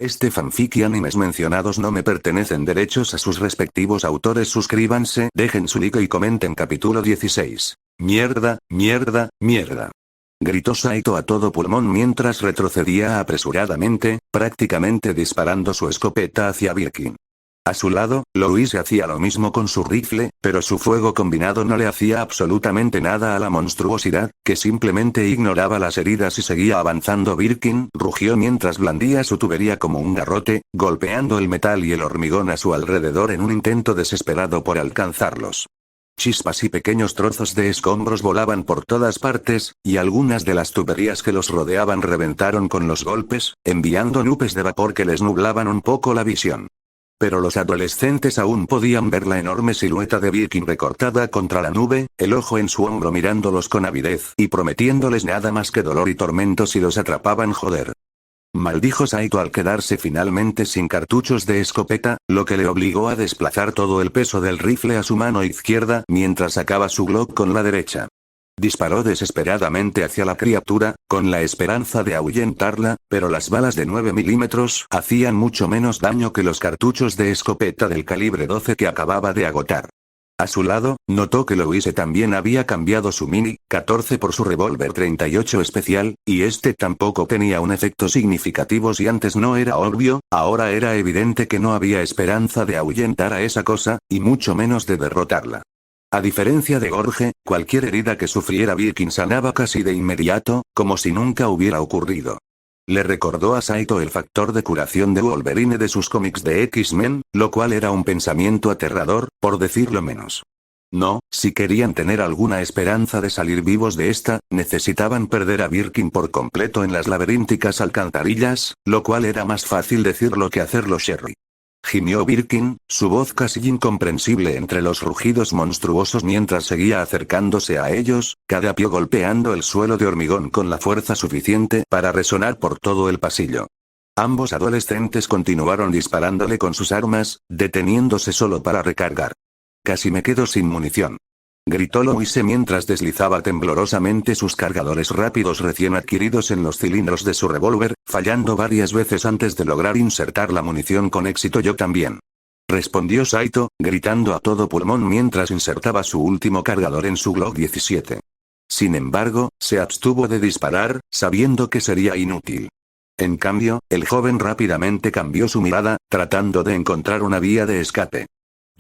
Este fanfic y animes mencionados no me pertenecen, derechos a sus respectivos autores. Suscríbanse, dejen su like y comenten. Capítulo 16. Mierda, mierda, mierda. Gritó Saito a todo pulmón mientras retrocedía apresuradamente, prácticamente disparando su escopeta hacia Birkin. A su lado, Louise hacía lo mismo con su rifle, pero su fuego combinado no le hacía absolutamente nada a la monstruosidad, que simplemente ignoraba las heridas y seguía avanzando. Birkin rugió mientras blandía su tubería como un garrote, golpeando el metal y el hormigón a su alrededor en un intento desesperado por alcanzarlos. Chispas y pequeños trozos de escombros volaban por todas partes, y algunas de las tuberías que los rodeaban reventaron con los golpes, enviando nubes de vapor que les nublaban un poco la visión. Pero los adolescentes aún podían ver la enorme silueta de Birkin recortada contra la nube, el ojo en su hombro mirándolos con avidez y prometiéndoles nada más que dolor y tormento si los atrapaban. Joder. Maldijo Saito al quedarse finalmente sin cartuchos de escopeta, lo que le obligó a desplazar todo el peso del rifle a su mano izquierda mientras sacaba su Glock con la derecha. Disparó desesperadamente hacia la criatura, con la esperanza de ahuyentarla, pero las balas de 9 milímetros hacían mucho menos daño que los cartuchos de escopeta del calibre 12 que acababa de agotar. A su lado, notó que Louise también había cambiado su Mini 14 por su revólver 38 especial, y este tampoco tenía un efecto significativo. Si antes no era obvio, ahora era evidente que no había esperanza de ahuyentar a esa cosa, y mucho menos de derrotarla. A diferencia de Gorge, cualquier herida que sufriera Birkin sanaba casi de inmediato, como si nunca hubiera ocurrido. Le recordó a Saito el factor de curación de Wolverine de sus cómics de X-Men, lo cual era un pensamiento aterrador, por decirlo menos. No, si querían tener alguna esperanza de salir vivos de esta, necesitaban perder a Birkin por completo en las laberínticas alcantarillas, lo cual era más fácil decirlo que hacerlo. Sherry. Gimió Birkin, su voz casi incomprensible entre los rugidos monstruosos mientras seguía acercándose a ellos, cada pie golpeando el suelo de hormigón con la fuerza suficiente para resonar por todo el pasillo. Ambos adolescentes continuaron disparándole con sus armas, deteniéndose solo para recargar. Casi me quedo sin munición. Gritó Louise mientras deslizaba temblorosamente sus cargadores rápidos recién adquiridos en los cilindros de su revólver, fallando varias veces antes de lograr insertar la munición con éxito. Yo también. Respondió Saito, gritando a todo pulmón mientras insertaba su último cargador en su Glock 17. Sin embargo, se abstuvo de disparar, sabiendo que sería inútil. En cambio, el joven rápidamente cambió su mirada, tratando de encontrar una vía de escape.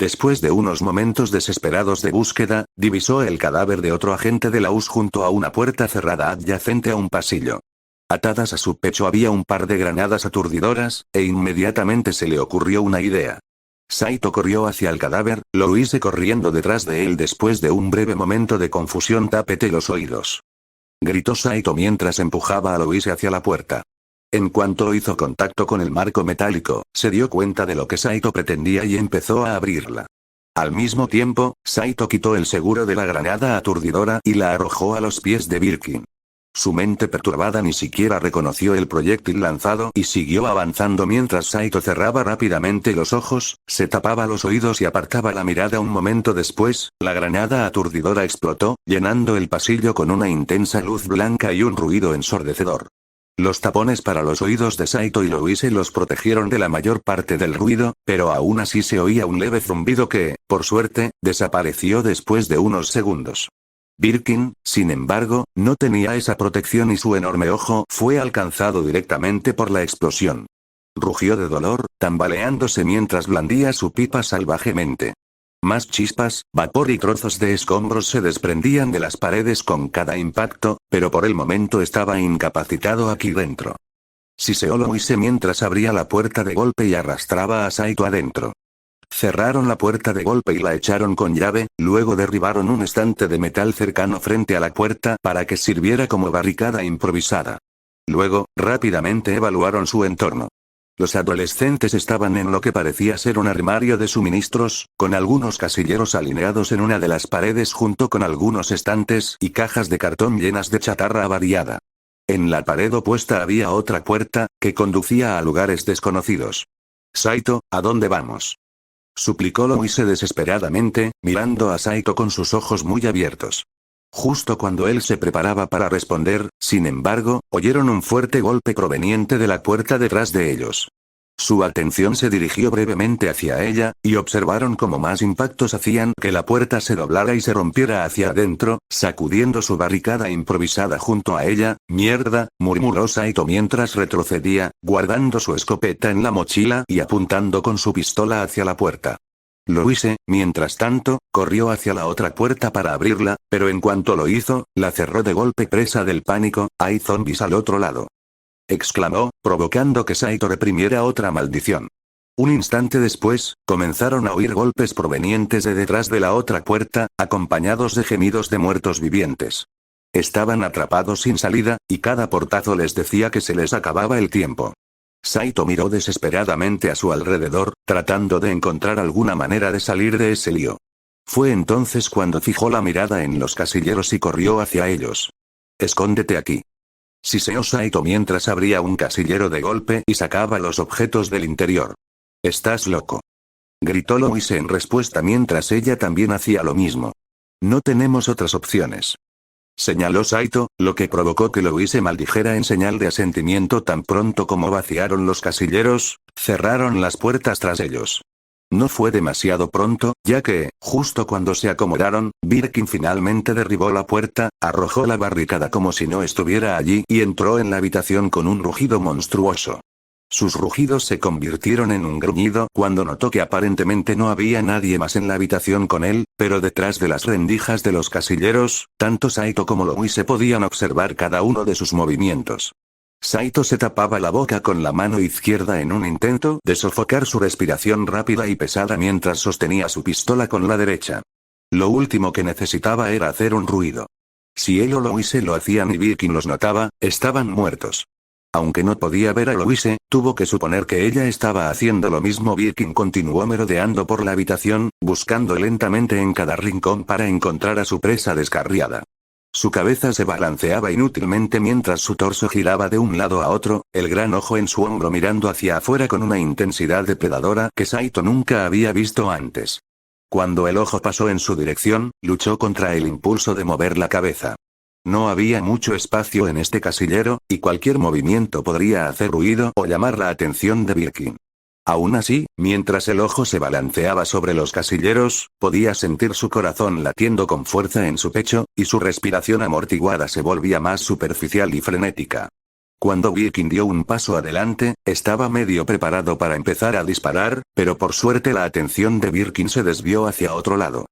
Después de unos momentos desesperados de búsqueda, divisó el cadáver de otro agente de la US junto a una puerta cerrada adyacente a un pasillo. Atadas a su pecho había un par de granadas aturdidoras, e inmediatamente se le ocurrió una idea. Saito corrió hacia el cadáver, Louise corriendo detrás de él. Después de un breve momento de confusión, tápete los oídos. Gritó Saito mientras empujaba a Louise hacia la puerta. En cuanto hizo contacto con el marco metálico, se dio cuenta de lo que Saito pretendía y empezó a abrirla. Al mismo tiempo, Saito quitó el seguro de la granada aturdidora y la arrojó a los pies de Birkin. Su mente perturbada ni siquiera reconoció el proyectil lanzado y siguió avanzando mientras Saito cerraba rápidamente los ojos, se tapaba los oídos y apartaba la mirada. Un momento después, la granada aturdidora explotó, llenando el pasillo con una intensa luz blanca y un ruido ensordecedor. Los tapones para los oídos de Saito y Louise los protegieron de la mayor parte del ruido, pero aún así se oía un leve zumbido que, por suerte, desapareció después de unos segundos. Birkin, sin embargo, no tenía esa protección y su enorme ojo fue alcanzado directamente por la explosión. Rugió de dolor, tambaleándose mientras blandía su pipa salvajemente. Más chispas, vapor y trozos de escombros se desprendían de las paredes con cada impacto, pero por el momento estaba incapacitado aquí dentro. Siseó Louise mientras abría la puerta de golpe y arrastraba a Saito adentro. Cerraron la puerta de golpe y la echaron con llave, luego derribaron un estante de metal cercano frente a la puerta para que sirviera como barricada improvisada. Luego, rápidamente evaluaron su entorno. Los adolescentes estaban en lo que parecía ser un armario de suministros, con algunos casilleros alineados en una de las paredes junto con algunos estantes y cajas de cartón llenas de chatarra avariada. En la pared opuesta había otra puerta, que conducía a lugares desconocidos. Saito, ¿a dónde vamos?, suplicó Louise desesperadamente, mirando a Saito con sus ojos muy abiertos. Justo cuando él se preparaba para responder, sin embargo, oyeron un fuerte golpe proveniente de la puerta detrás de ellos. Su atención se dirigió brevemente hacia ella, y observaron cómo más impactos hacían que la puerta se doblara y se rompiera hacia adentro, sacudiendo su barricada improvisada junto a ella. «Mierda», murmuró Saito mientras retrocedía, guardando su escopeta en la mochila y apuntando con su pistola hacia la puerta. Louise, mientras tanto, corrió hacia la otra puerta para abrirla, pero en cuanto lo hizo, la cerró de golpe presa del pánico. «Hay zombies al otro lado», exclamó, provocando que Saito reprimiera otra maldición. Un instante después, comenzaron a oír golpes provenientes de detrás de la otra puerta, acompañados de gemidos de muertos vivientes. Estaban atrapados sin salida, y cada portazo les decía que se les acababa el tiempo. Saito miró desesperadamente a su alrededor, tratando de encontrar alguna manera de salir de ese lío. Fue entonces cuando fijó la mirada en los casilleros y corrió hacia ellos. «Escóndete aquí», siseó Saito mientras abría un casillero de golpe y sacaba los objetos del interior. «¿Estás loco?», gritó Louise en respuesta mientras ella también hacía lo mismo. «No tenemos otras opciones», señaló Saito, lo que provocó que Louise maldijera en señal de asentimiento. Tan pronto como vaciaron los casilleros, cerraron las puertas tras ellos. No fue demasiado pronto, ya que, justo cuando se acomodaron, Birkin finalmente derribó la puerta, arrojó la barricada como si no estuviera allí y entró en la habitación con un rugido monstruoso. Sus rugidos se convirtieron en un gruñido cuando notó que aparentemente no había nadie más en la habitación con él, pero detrás de las rendijas de los casilleros, tanto Saito como Louise podían observar cada uno de sus movimientos. Saito se tapaba la boca con la mano izquierda en un intento de sofocar su respiración rápida y pesada mientras sostenía su pistola con la derecha. Lo último que necesitaba era hacer un ruido. Si él o Louise lo hacían y Birkin los notaba, estaban muertos. Aunque no podía ver a Louise, tuvo que suponer que ella estaba haciendo lo mismo. Birkin continuó merodeando por la habitación, buscando lentamente en cada rincón para encontrar a su presa descarriada. Su cabeza se balanceaba inútilmente mientras su torso giraba de un lado a otro, el gran ojo en su hombro mirando hacia afuera con una intensidad depredadora que Saito nunca había visto antes. Cuando el ojo pasó en su dirección, luchó contra el impulso de mover la cabeza. No había mucho espacio en este casillero, y cualquier movimiento podría hacer ruido o llamar la atención de Birkin. Aún así, mientras el ojo se balanceaba sobre los casilleros, podía sentir su corazón latiendo con fuerza en su pecho, y su respiración amortiguada se volvía más superficial y frenética. Cuando Birkin dio un paso adelante, estaba medio preparado para empezar a disparar, pero por suerte la atención de Birkin se desvió hacia otro lado.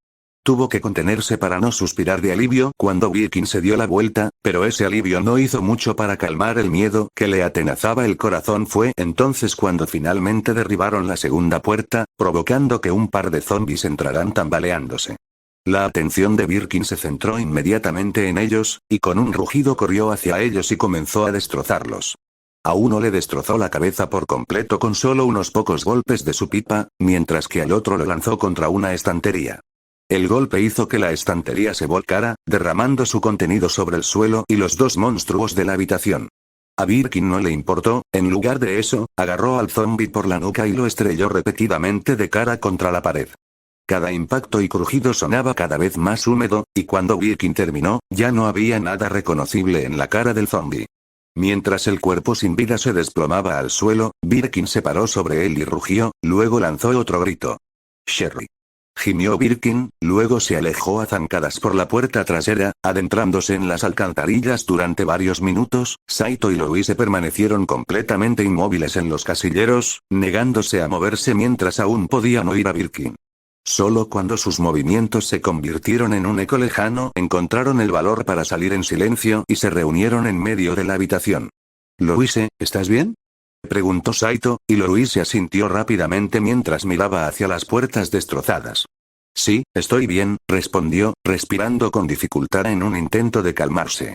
Tuvo que contenerse para no suspirar de alivio cuando Birkin se dio la vuelta, pero ese alivio no hizo mucho para calmar el miedo que le atenazaba el corazón. Fue entonces cuando finalmente derribaron la segunda puerta, provocando que un par de zombies entraran tambaleándose. La atención de Birkin se centró inmediatamente en ellos, y con un rugido corrió hacia ellos y comenzó a destrozarlos. A uno le destrozó la cabeza por completo con solo unos pocos golpes de su pipa, mientras que al otro lo lanzó contra una estantería. El golpe hizo que la estantería se volcara, derramando su contenido sobre el suelo y los dos monstruos de la habitación. A Birkin no le importó, en lugar de eso, agarró al zombi por la nuca y lo estrelló repetidamente de cara contra la pared. Cada impacto y crujido sonaba cada vez más húmedo, y cuando Birkin terminó, ya no había nada reconocible en la cara del zombi. Mientras el cuerpo sin vida se desplomaba al suelo, Birkin se paró sobre él y rugió, luego lanzó otro grito. «Sherry», gimió Birkin, luego se alejó a zancadas por la puerta trasera, adentrándose en las alcantarillas durante varios minutos. Saito y Louise permanecieron completamente inmóviles en los casilleros, negándose a moverse mientras aún podían oír a Birkin. Solo cuando sus movimientos se convirtieron en un eco lejano encontraron el valor para salir en silencio y se reunieron en medio de la habitación. «Louise, ¿estás bien?», preguntó Saito, y Louise asintió rápidamente mientras miraba hacia las puertas destrozadas. «Sí, estoy bien», respondió, respirando con dificultad en un intento de calmarse.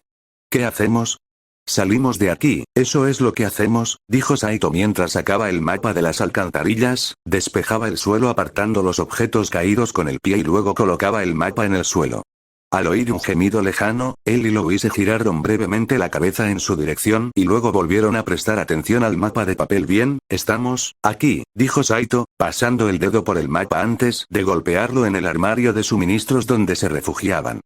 «¿Qué hacemos?». «Salimos de aquí, eso es lo que hacemos», dijo Saito mientras sacaba el mapa de las alcantarillas, despejaba el suelo apartando los objetos caídos con el pie y luego colocaba el mapa en el suelo. Al oír un gemido lejano, él y Louise giraron brevemente la cabeza en su dirección y luego volvieron a prestar atención al mapa de papel. «Bien, estamos aquí», dijo Saito, pasando el dedo por el mapa antes de golpearlo en el armario de suministros donde se refugiaban.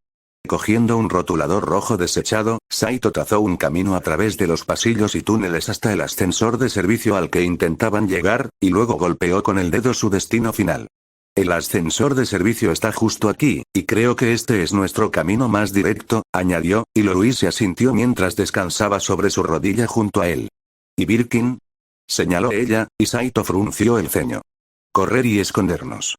Cogiendo un rotulador rojo desechado, Saito trazó un camino a través de los pasillos y túneles hasta el ascensor de servicio al que intentaban llegar, y luego golpeó con el dedo su destino final. El ascensor de servicio está justo aquí, y creo que este es nuestro camino más directo, añadió, y Louise asintió mientras descansaba sobre su rodilla junto a él. ¿Y Birkin? Señaló ella, y Saito frunció el ceño. Correr y escondernos.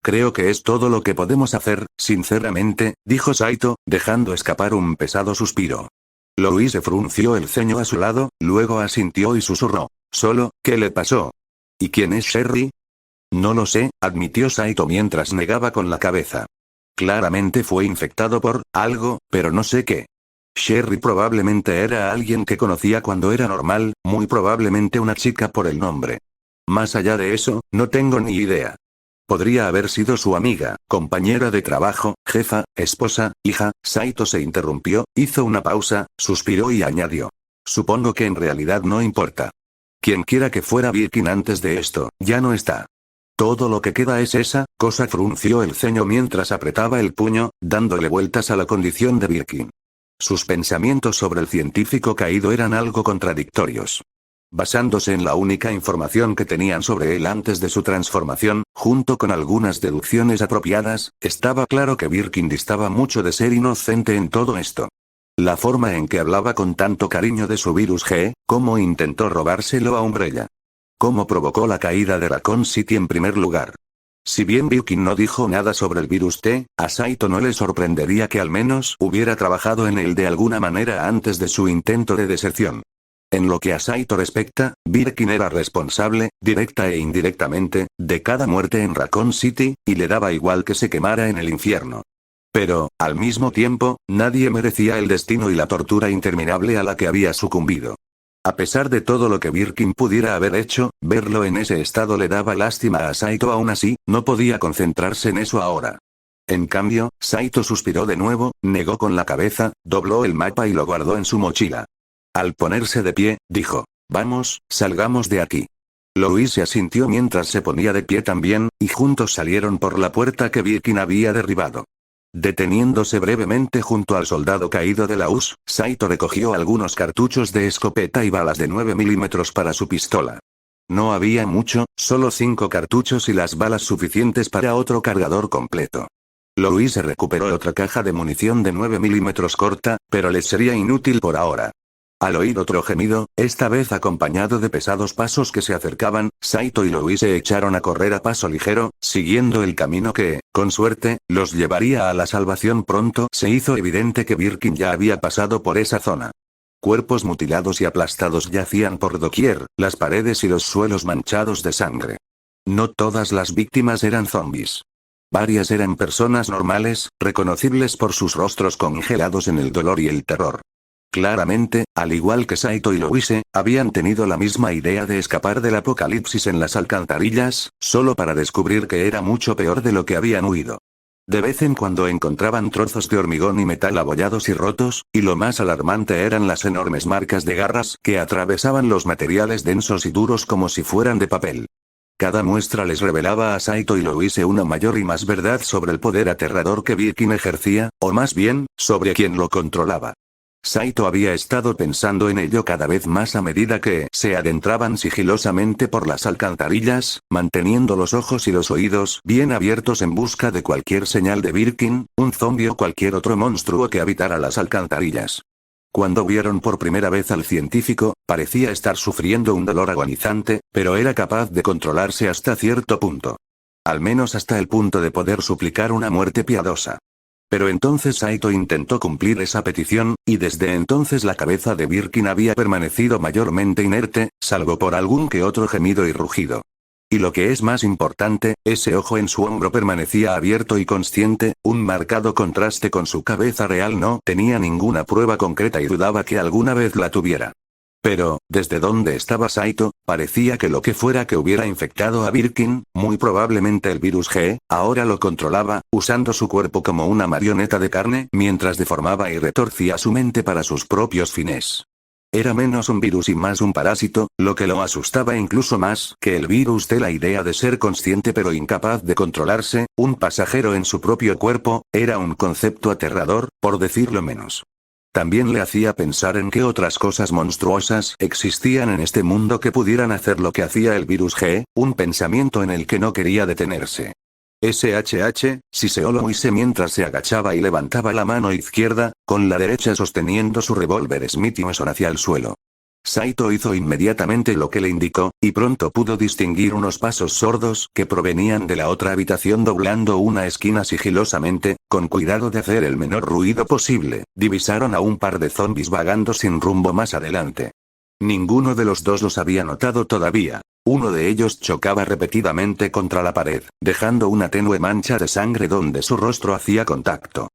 Creo que es todo lo que podemos hacer, sinceramente, dijo Saito, dejando escapar un pesado suspiro. Louise frunció el ceño a su lado, luego asintió y susurró. Solo, ¿qué le pasó? ¿Y quién es Sherry? No lo sé, admitió Saito mientras negaba con la cabeza. Claramente fue infectado por algo, pero no sé qué. Sherry probablemente era alguien que conocía cuando era normal, muy probablemente una chica por el nombre. Más allá de eso, no tengo ni idea. Podría haber sido su amiga, compañera de trabajo, jefa, esposa, hija. Saito se interrumpió, hizo una pausa, suspiró y añadió. Supongo que en realidad no importa. Quien quiera que fuera Birkin antes de esto, ya no está. Todo lo que queda es esa cosa. Frunció el ceño mientras apretaba el puño, dándole vueltas a la condición de Birkin. Sus pensamientos sobre el científico caído eran algo contradictorios. Basándose en la única información que tenían sobre él antes de su transformación, junto con algunas deducciones apropiadas, estaba claro que Birkin distaba mucho de ser inocente en todo esto. La forma en que hablaba con tanto cariño de su virus G, cómo intentó robárselo a Umbrella. Cómo provocó la caída de Raccoon City en primer lugar. Si bien Birkin no dijo nada sobre el virus T, a Saito no le sorprendería que al menos hubiera trabajado en él de alguna manera antes de su intento de deserción. En lo que a Saito respecta, Birkin era responsable, directa e indirectamente, de cada muerte en Raccoon City, y le daba igual que se quemara en el infierno. Pero, al mismo tiempo, nadie merecía el destino y la tortura interminable a la que había sucumbido. A pesar de todo lo que Birkin pudiera haber hecho, verlo en ese estado le daba lástima a Saito. Aún así, no podía concentrarse en eso ahora. En cambio, Saito suspiró de nuevo, negó con la cabeza, dobló el mapa y lo guardó en su mochila. Al ponerse de pie, dijo, vamos, salgamos de aquí. Louise asintió mientras se ponía de pie también, y juntos salieron por la puerta que Birkin había derribado. Deteniéndose brevemente junto al soldado caído de la US, Saito recogió algunos cartuchos de escopeta y balas de 9 milímetros para su pistola. No había mucho, solo 5 cartuchos y las balas suficientes para otro cargador completo. Louise recuperó otra caja de munición de 9 milímetros corta, pero les sería inútil por ahora. Al oír otro gemido, esta vez acompañado de pesados pasos que se acercaban, Saito y Louise echaron a correr a paso ligero, siguiendo el camino que, con suerte, los llevaría a la salvación pronto. Se hizo evidente que Birkin ya había pasado por esa zona. Cuerpos mutilados y aplastados yacían por doquier, las paredes y los suelos manchados de sangre. No todas las víctimas eran zombies. Varias eran personas normales, reconocibles por sus rostros congelados en el dolor y el terror. Claramente, al igual que Saito y Louise, habían tenido la misma idea de escapar del apocalipsis en las alcantarillas, solo para descubrir que era mucho peor de lo que habían huido. De vez en cuando encontraban trozos de hormigón y metal abollados y rotos, y lo más alarmante eran las enormes marcas de garras que atravesaban los materiales densos y duros como si fueran de papel. Cada muestra les revelaba a Saito y Louise una mayor y más verdad sobre el poder aterrador que Birkin ejercía, o más bien, sobre quien lo controlaba. Saito había estado pensando en ello cada vez más a medida que se adentraban sigilosamente por las alcantarillas, manteniendo los ojos y los oídos bien abiertos en busca de cualquier señal de Birkin, un zombi o cualquier otro monstruo que habitara las alcantarillas. Cuando vieron por primera vez al científico, parecía estar sufriendo un dolor agonizante, pero era capaz de controlarse hasta cierto punto. Al menos hasta el punto de poder suplicar una muerte piadosa. Pero entonces Saito intentó cumplir esa petición, y desde entonces la cabeza de Birkin había permanecido mayormente inerte, salvo por algún que otro gemido y rugido. Y lo que es más importante, ese ojo en su hombro permanecía abierto y consciente, un marcado contraste con su cabeza real. No tenía ninguna prueba concreta y dudaba que alguna vez la tuviera. Pero, desde donde estaba Saito, parecía que lo que fuera que hubiera infectado a Birkin, muy probablemente el virus G, ahora lo controlaba, usando su cuerpo como una marioneta de carne mientras deformaba y retorcía su mente para sus propios fines. Era menos un virus y más un parásito, lo que lo asustaba incluso más que el virus de la idea de ser consciente pero incapaz de controlarse, un pasajero en su propio cuerpo, era un concepto aterrador, por decirlo menos. También le hacía pensar en qué otras cosas monstruosas existían en este mundo que pudieran hacer lo que hacía el virus G, un pensamiento en el que no quería detenerse. SHH, siseó Louise mientras se agachaba y levantaba la mano izquierda, con la derecha sosteniendo su revólver Smith y Wesson hacia el suelo. Saito hizo inmediatamente lo que le indicó, y pronto pudo distinguir unos pasos sordos que provenían de la otra habitación doblando una esquina sigilosamente, con cuidado de hacer el menor ruido posible. Divisaron a un par de zombis vagando sin rumbo más adelante. Ninguno de los dos los había notado todavía. Uno de ellos chocaba repetidamente contra la pared, dejando una tenue mancha de sangre donde su rostro hacía contacto.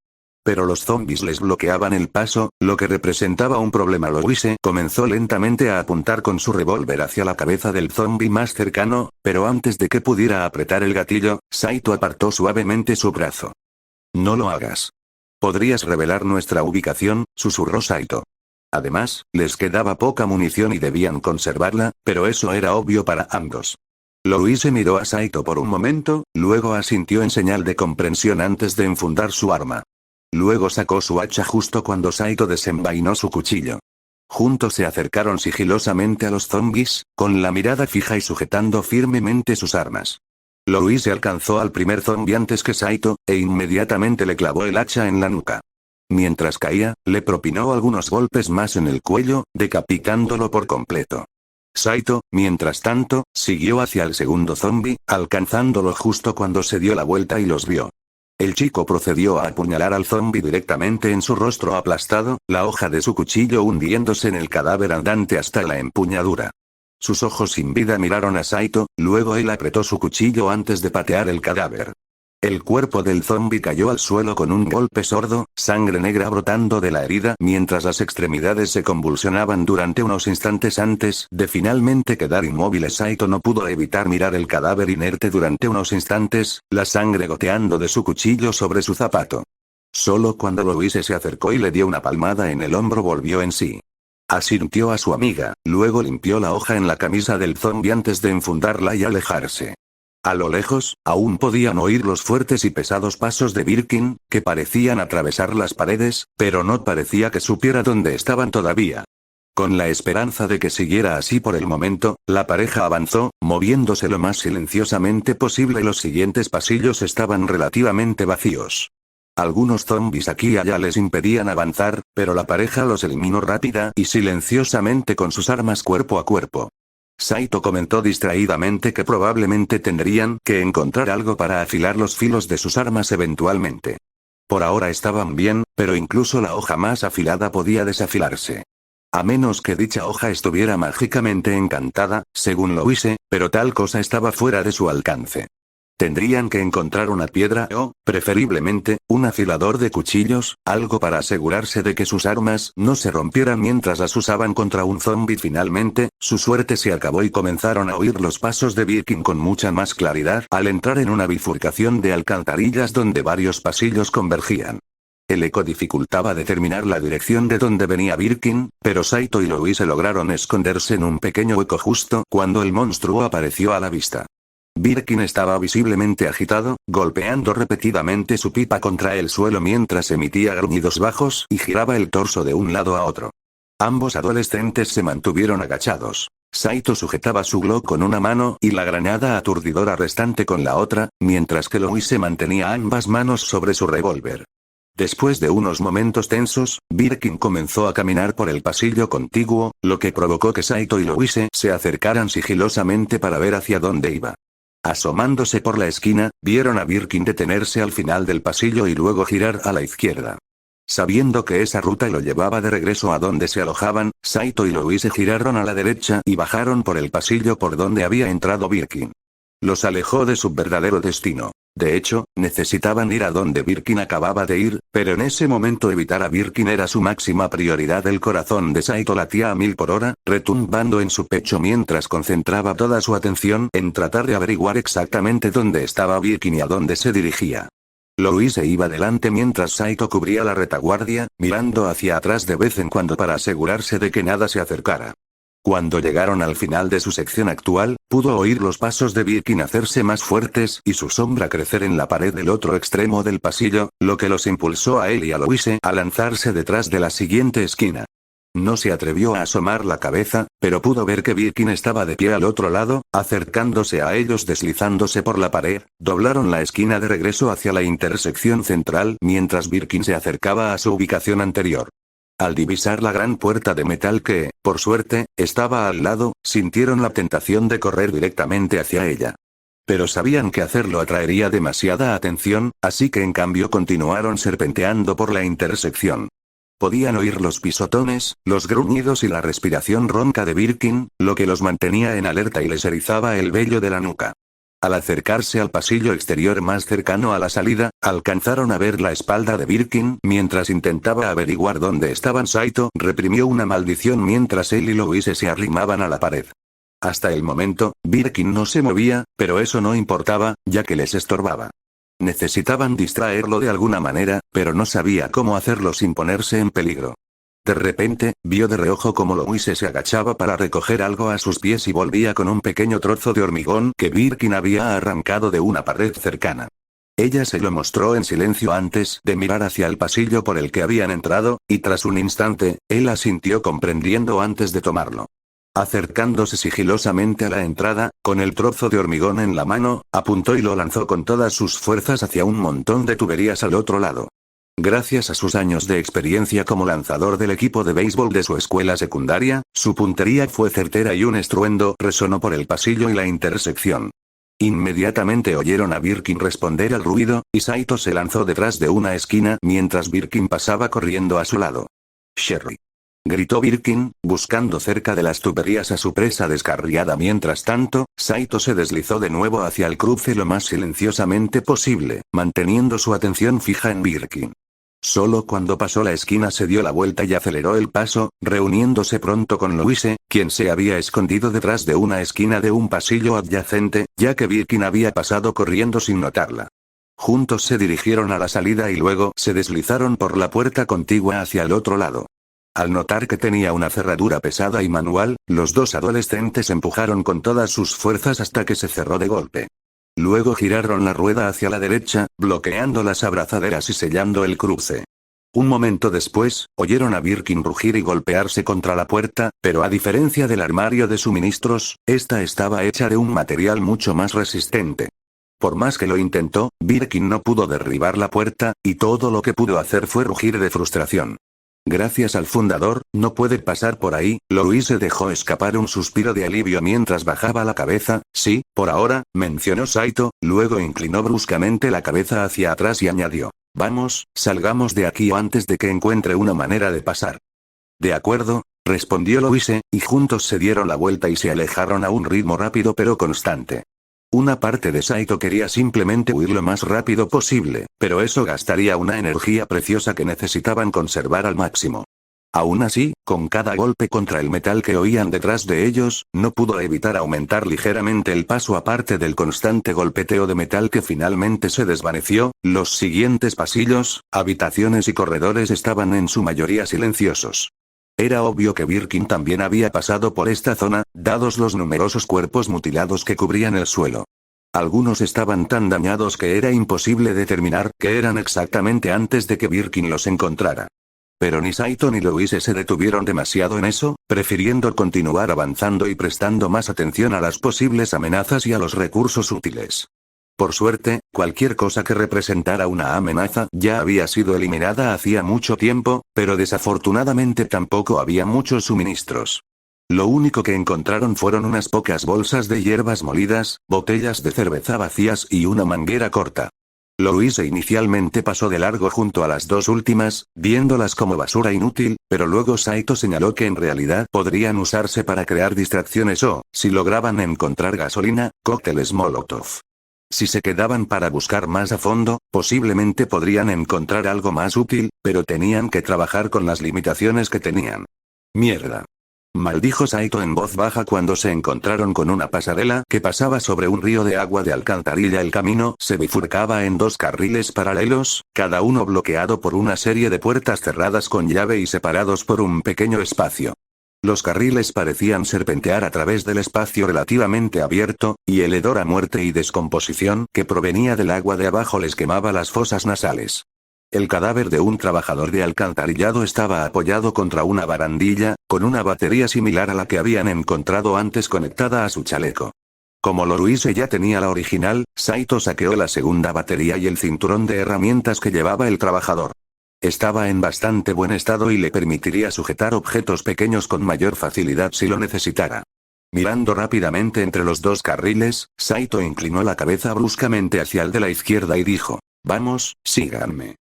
Pero los zombis les bloqueaban el paso, lo que representaba un problema. Louise comenzó lentamente a apuntar con su revólver hacia la cabeza del zombi más cercano, pero antes de que pudiera apretar el gatillo, Saito apartó suavemente su brazo. No lo hagas. ¿Podrías revelar nuestra ubicación?, susurró Saito. Además, les quedaba poca munición y debían conservarla, pero eso era obvio para ambos. Louise miró a Saito por un momento, luego asintió en señal de comprensión antes de enfundar su arma. Luego sacó su hacha justo cuando Saito desenvainó su cuchillo. Juntos se acercaron sigilosamente a los zombis, con la mirada fija y sujetando firmemente sus armas. Louise alcanzó al primer zombi antes que Saito, e inmediatamente le clavó el hacha en la nuca. Mientras caía, le propinó algunos golpes más en el cuello, decapitándolo por completo. Saito, mientras tanto, siguió hacia el segundo zombi, alcanzándolo justo cuando se dio la vuelta y los vio. El chico procedió a apuñalar al zombi directamente en su rostro aplastado, la hoja de su cuchillo hundiéndose en el cadáver andante hasta la empuñadura. Sus ojos sin vida miraron a Saito, luego él apretó su cuchillo antes de patear el cadáver. El cuerpo del zombi cayó al suelo con un golpe sordo, sangre negra brotando de la herida mientras las extremidades se convulsionaban durante unos instantes antes de finalmente quedar inmóvil. Saito no pudo evitar mirar el cadáver inerte durante unos instantes, la sangre goteando de su cuchillo sobre su zapato. Solo cuando Louise se acercó y le dio una palmada en el hombro volvió en sí. Asintió a su amiga, luego limpió la hoja en la camisa del zombi antes de enfundarla y alejarse. A lo lejos, aún podían oír los fuertes y pesados pasos de Birkin, que parecían atravesar las paredes, pero no parecía que supiera dónde estaban todavía. Con la esperanza de que siguiera así por el momento, la pareja avanzó, moviéndose lo más silenciosamente posible. Los siguientes pasillos estaban relativamente vacíos. Algunos zombis aquí y allá les impedían avanzar, pero la pareja los eliminó rápida y silenciosamente con sus armas cuerpo a cuerpo. Saito comentó distraídamente que probablemente tendrían que encontrar algo para afilar los filos de sus armas eventualmente. Por ahora estaban bien, pero incluso la hoja más afilada podía desafilarse. A menos que dicha hoja estuviera mágicamente encantada, según Louise, pero tal cosa estaba fuera de su alcance. Tendrían que encontrar una piedra o, preferiblemente, un afilador de cuchillos, algo para asegurarse de que sus armas no se rompieran mientras las usaban contra un zombi. Finalmente, su suerte se acabó y comenzaron a oír los pasos de Birkin con mucha más claridad al entrar en una bifurcación de alcantarillas donde varios pasillos convergían. El eco dificultaba determinar la dirección de donde venía Birkin, pero Saito y Louise lograron esconderse en un pequeño hueco justo cuando el monstruo apareció a la vista. Birkin estaba visiblemente agitado, golpeando repetidamente su pipa contra el suelo mientras emitía gruñidos bajos y giraba el torso de un lado a otro. Ambos adolescentes se mantuvieron agachados. Saito sujetaba su Glock con una mano y la granada aturdidora restante con la otra, mientras que Louise mantenía ambas manos sobre su revólver. Después de unos momentos tensos, Birkin comenzó a caminar por el pasillo contiguo, lo que provocó que Saito y Louise se acercaran sigilosamente para ver hacia dónde iba. Asomándose por la esquina, vieron a Birkin detenerse al final del pasillo y luego girar a la izquierda. Sabiendo que esa ruta lo llevaba de regreso a donde se alojaban, Saito y Louise giraron a la derecha y bajaron por el pasillo por donde había entrado Birkin. Los alejó de su verdadero destino. De hecho, necesitaban ir a donde Birkin acababa de ir, pero en ese momento evitar a Birkin era su máxima prioridad. El corazón de Saito latía a 1000 por hora, retumbando en su pecho mientras concentraba toda su atención en tratar de averiguar exactamente dónde estaba Birkin y a dónde se dirigía. Louise iba delante mientras Saito cubría la retaguardia, mirando hacia atrás de vez en cuando para asegurarse de que nada se acercara. Cuando llegaron al final de su sección actual, pudo oír los pasos de Birkin hacerse más fuertes y su sombra crecer en la pared del otro extremo del pasillo, lo que los impulsó a él y a Louise a lanzarse detrás de la siguiente esquina. No se atrevió a asomar la cabeza, pero pudo ver que Birkin estaba de pie al otro lado, acercándose a ellos deslizándose por la pared. Doblaron la esquina de regreso hacia la intersección central mientras Birkin se acercaba a su ubicación anterior. Al divisar la gran puerta de metal que, por suerte, estaba al lado, sintieron la tentación de correr directamente hacia ella. Pero sabían que hacerlo atraería demasiada atención, así que en cambio continuaron serpenteando por la intersección. Podían oír los pisotones, los gruñidos y la respiración ronca de Birkin, lo que los mantenía en alerta y les erizaba el vello de la nuca. Al acercarse al pasillo exterior más cercano a la salida, alcanzaron a ver la espalda de Birkin mientras intentaba averiguar dónde estaban. Saito reprimió una maldición mientras él y Louise se arrimaban a la pared. Hasta el momento, Birkin no se movía, pero eso no importaba, ya que les estorbaba. Necesitaban distraerlo de alguna manera, pero no sabía cómo hacerlo sin ponerse en peligro. De repente, vio de reojo cómo Louise se agachaba para recoger algo a sus pies y volvía con un pequeño trozo de hormigón que Birkin había arrancado de una pared cercana. Ella se lo mostró en silencio antes de mirar hacia el pasillo por el que habían entrado, y tras un instante, él asintió comprendiendo antes de tomarlo. Acercándose sigilosamente a la entrada, con el trozo de hormigón en la mano, apuntó y lo lanzó con todas sus fuerzas hacia un montón de tuberías al otro lado. Gracias a sus años de experiencia como lanzador del equipo de béisbol de su escuela secundaria, su puntería fue certera y un estruendo resonó por el pasillo y la intersección. Inmediatamente oyeron a Birkin responder al ruido, y Saito se lanzó detrás de una esquina mientras Birkin pasaba corriendo a su lado. «Sherry», gritó Birkin, buscando cerca de las tuberías a su presa descarriada. Mientras tanto, Saito se deslizó de nuevo hacia el cruce lo más silenciosamente posible, manteniendo su atención fija en Birkin. Solo cuando pasó la esquina se dio la vuelta y aceleró el paso, reuniéndose pronto con Louise, quien se había escondido detrás de una esquina de un pasillo adyacente, ya que Birkin había pasado corriendo sin notarla. Juntos se dirigieron a la salida y luego se deslizaron por la puerta contigua hacia el otro lado. Al notar que tenía una cerradura pesada y manual, los dos adolescentes empujaron con todas sus fuerzas hasta que se cerró de golpe. Luego giraron la rueda hacia la derecha, bloqueando las abrazaderas y sellando el cruce. Un momento después, oyeron a Birkin rugir y golpearse contra la puerta, pero a diferencia del armario de suministros, esta estaba hecha de un material mucho más resistente. Por más que lo intentó, Birkin no pudo derribar la puerta, y todo lo que pudo hacer fue rugir de frustración. Gracias al fundador, no puede pasar por ahí. Louise dejó escapar un suspiro de alivio mientras bajaba la cabeza. Sí, por ahora, mencionó Saito, luego inclinó bruscamente la cabeza hacia atrás y añadió. Vamos, salgamos de aquí antes de que encuentre una manera de pasar. De acuerdo, respondió Louise, y juntos se dieron la vuelta y se alejaron a un ritmo rápido pero constante. Una parte de Saito quería simplemente huir lo más rápido posible, pero eso gastaría una energía preciosa que necesitaban conservar al máximo. Aún así, con cada golpe contra el metal que oían detrás de ellos, no pudo evitar aumentar ligeramente el paso. Aparte del constante golpeteo de metal que finalmente se desvaneció, los siguientes pasillos, habitaciones y corredores estaban en su mayoría silenciosos. Era obvio que Birkin también había pasado por esta zona, dados los numerosos cuerpos mutilados que cubrían el suelo. Algunos estaban tan dañados que era imposible determinar qué eran exactamente antes de que Birkin los encontrara. Pero ni Saito ni Louise se detuvieron demasiado en eso, prefiriendo continuar avanzando y prestando más atención a las posibles amenazas y a los recursos útiles. Por suerte, cualquier cosa que representara una amenaza ya había sido eliminada hacía mucho tiempo, pero desafortunadamente tampoco había muchos suministros. Lo único que encontraron fueron unas pocas bolsas de hierbas molidas, botellas de cerveza vacías y una manguera corta. Louise inicialmente pasó de largo junto a las dos últimas, viéndolas como basura inútil, pero luego Saito señaló que en realidad podrían usarse para crear distracciones o, si lograban encontrar gasolina, cócteles Molotov. Si se quedaban para buscar más a fondo, posiblemente podrían encontrar algo más útil, pero tenían que trabajar con las limitaciones que tenían. Mierda. Maldijo Saito en voz baja cuando se encontraron con una pasarela que pasaba sobre un río de agua de alcantarilla. El camino se bifurcaba en dos carriles paralelos, cada uno bloqueado por una serie de puertas cerradas con llave y separados por un pequeño espacio. Los carriles parecían serpentear a través del espacio relativamente abierto, y el hedor a muerte y descomposición que provenía del agua de abajo les quemaba las fosas nasales. El cadáver de un trabajador de alcantarillado estaba apoyado contra una barandilla, con una batería similar a la que habían encontrado antes conectada a su chaleco. Como Louise ya tenía la original, Saito saqueó la segunda batería y el cinturón de herramientas que llevaba el trabajador. Estaba en bastante buen estado y le permitiría sujetar objetos pequeños con mayor facilidad si lo necesitara. Mirando rápidamente entre los dos carriles, Saito inclinó la cabeza bruscamente hacia el de la izquierda y dijo: «Vamos, síganme».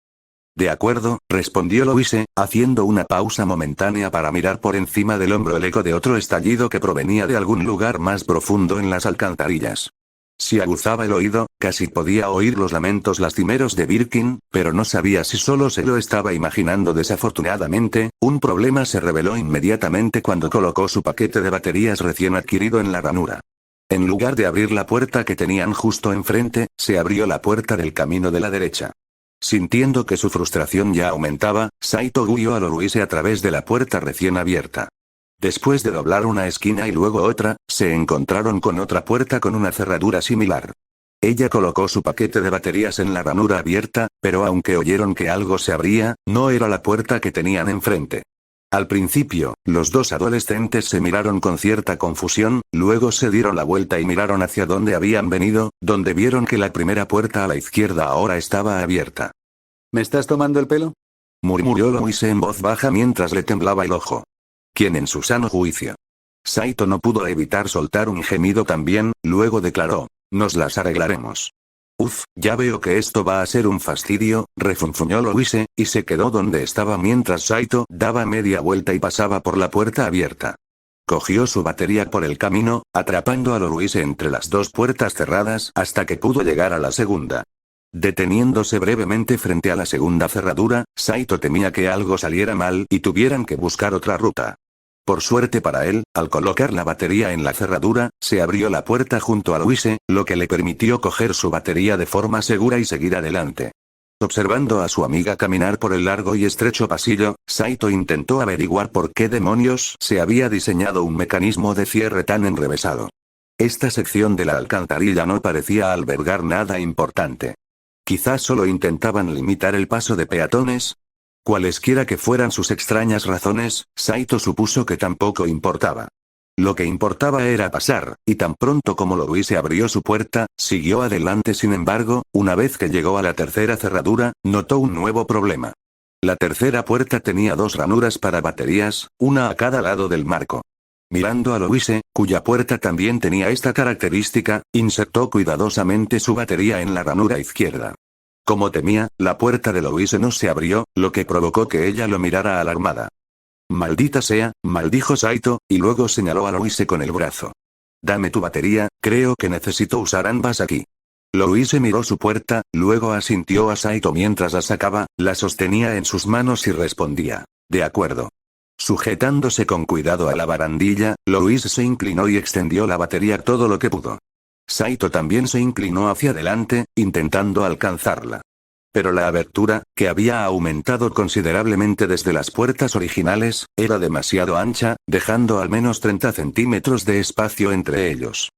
«De acuerdo», respondió Louise, haciendo una pausa momentánea para mirar por encima del hombro el eco de otro estallido que provenía de algún lugar más profundo en las alcantarillas. Si aguzaba el oído, casi podía oír los lamentos lastimeros de Birkin, pero no sabía si solo se lo estaba imaginando. Desafortunadamente, un problema se reveló inmediatamente cuando colocó su paquete de baterías recién adquirido en la ranura. En lugar de abrir la puerta que tenían justo enfrente, se abrió la puerta del camino de la derecha. Sintiendo que su frustración ya aumentaba, Saito guió a Louise a través de la puerta recién abierta. Después de doblar una esquina y luego otra, se encontraron con otra puerta con una cerradura similar. Ella colocó su paquete de baterías en la ranura abierta, pero aunque oyeron que algo se abría, no era la puerta que tenían enfrente. Al principio, los dos adolescentes se miraron con cierta confusión, luego se dieron la vuelta y miraron hacia donde habían venido, donde vieron que la primera puerta a la izquierda ahora estaba abierta. «¿Me estás tomando el pelo?», murmuró Louise en voz baja mientras le temblaba el ojo. ¿Quién en su sano juicio? Saito no pudo evitar soltar un gemido también, luego declaró: «Nos las arreglaremos». «Uf, ya veo que esto va a ser un fastidio», refunfuñó Louise, y se quedó donde estaba mientras Saito daba media vuelta y pasaba por la puerta abierta. Cogió su batería por el camino, atrapando a Louise entre las dos puertas cerradas hasta que pudo llegar a la segunda. Deteniéndose brevemente frente a la segunda cerradura, Saito temía que algo saliera mal y tuvieran que buscar otra ruta. Por suerte para él, al colocar la batería en la cerradura, se abrió la puerta junto a Louise, lo que le permitió coger su batería de forma segura y seguir adelante. Observando a su amiga caminar por el largo y estrecho pasillo, Saito intentó averiguar por qué demonios se había diseñado un mecanismo de cierre tan enrevesado. Esta sección de la alcantarilla no parecía albergar nada importante. Quizás solo intentaban limitar el paso de peatones. Cualesquiera que fueran sus extrañas razones, Saito supuso que tampoco importaba. Lo que importaba era pasar, y tan pronto como Louise abrió su puerta, siguió adelante. Sin embargo, una vez que llegó a la tercera cerradura, notó un nuevo problema. La tercera puerta tenía dos ranuras para baterías, una a cada lado del marco. Mirando a Louise, cuya puerta también tenía esta característica, insertó cuidadosamente su batería en la ranura izquierda. Como temía, la puerta de Louise no se abrió, lo que provocó que ella lo mirara alarmada. «Maldita sea», maldijo Saito, y luego señaló a Louise con el brazo. «Dame tu batería, creo que necesito usar ambas aquí». Louise miró su puerta, luego asintió a Saito mientras la sacaba, la sostenía en sus manos y respondía: «De acuerdo». Sujetándose con cuidado a la barandilla, Louise se inclinó y extendió la batería todo lo que pudo. Saito también se inclinó hacia adelante, intentando alcanzarla. Pero la abertura, que había aumentado considerablemente desde las puertas originales, era demasiado ancha, dejando al menos 30 centímetros de espacio entre ellos.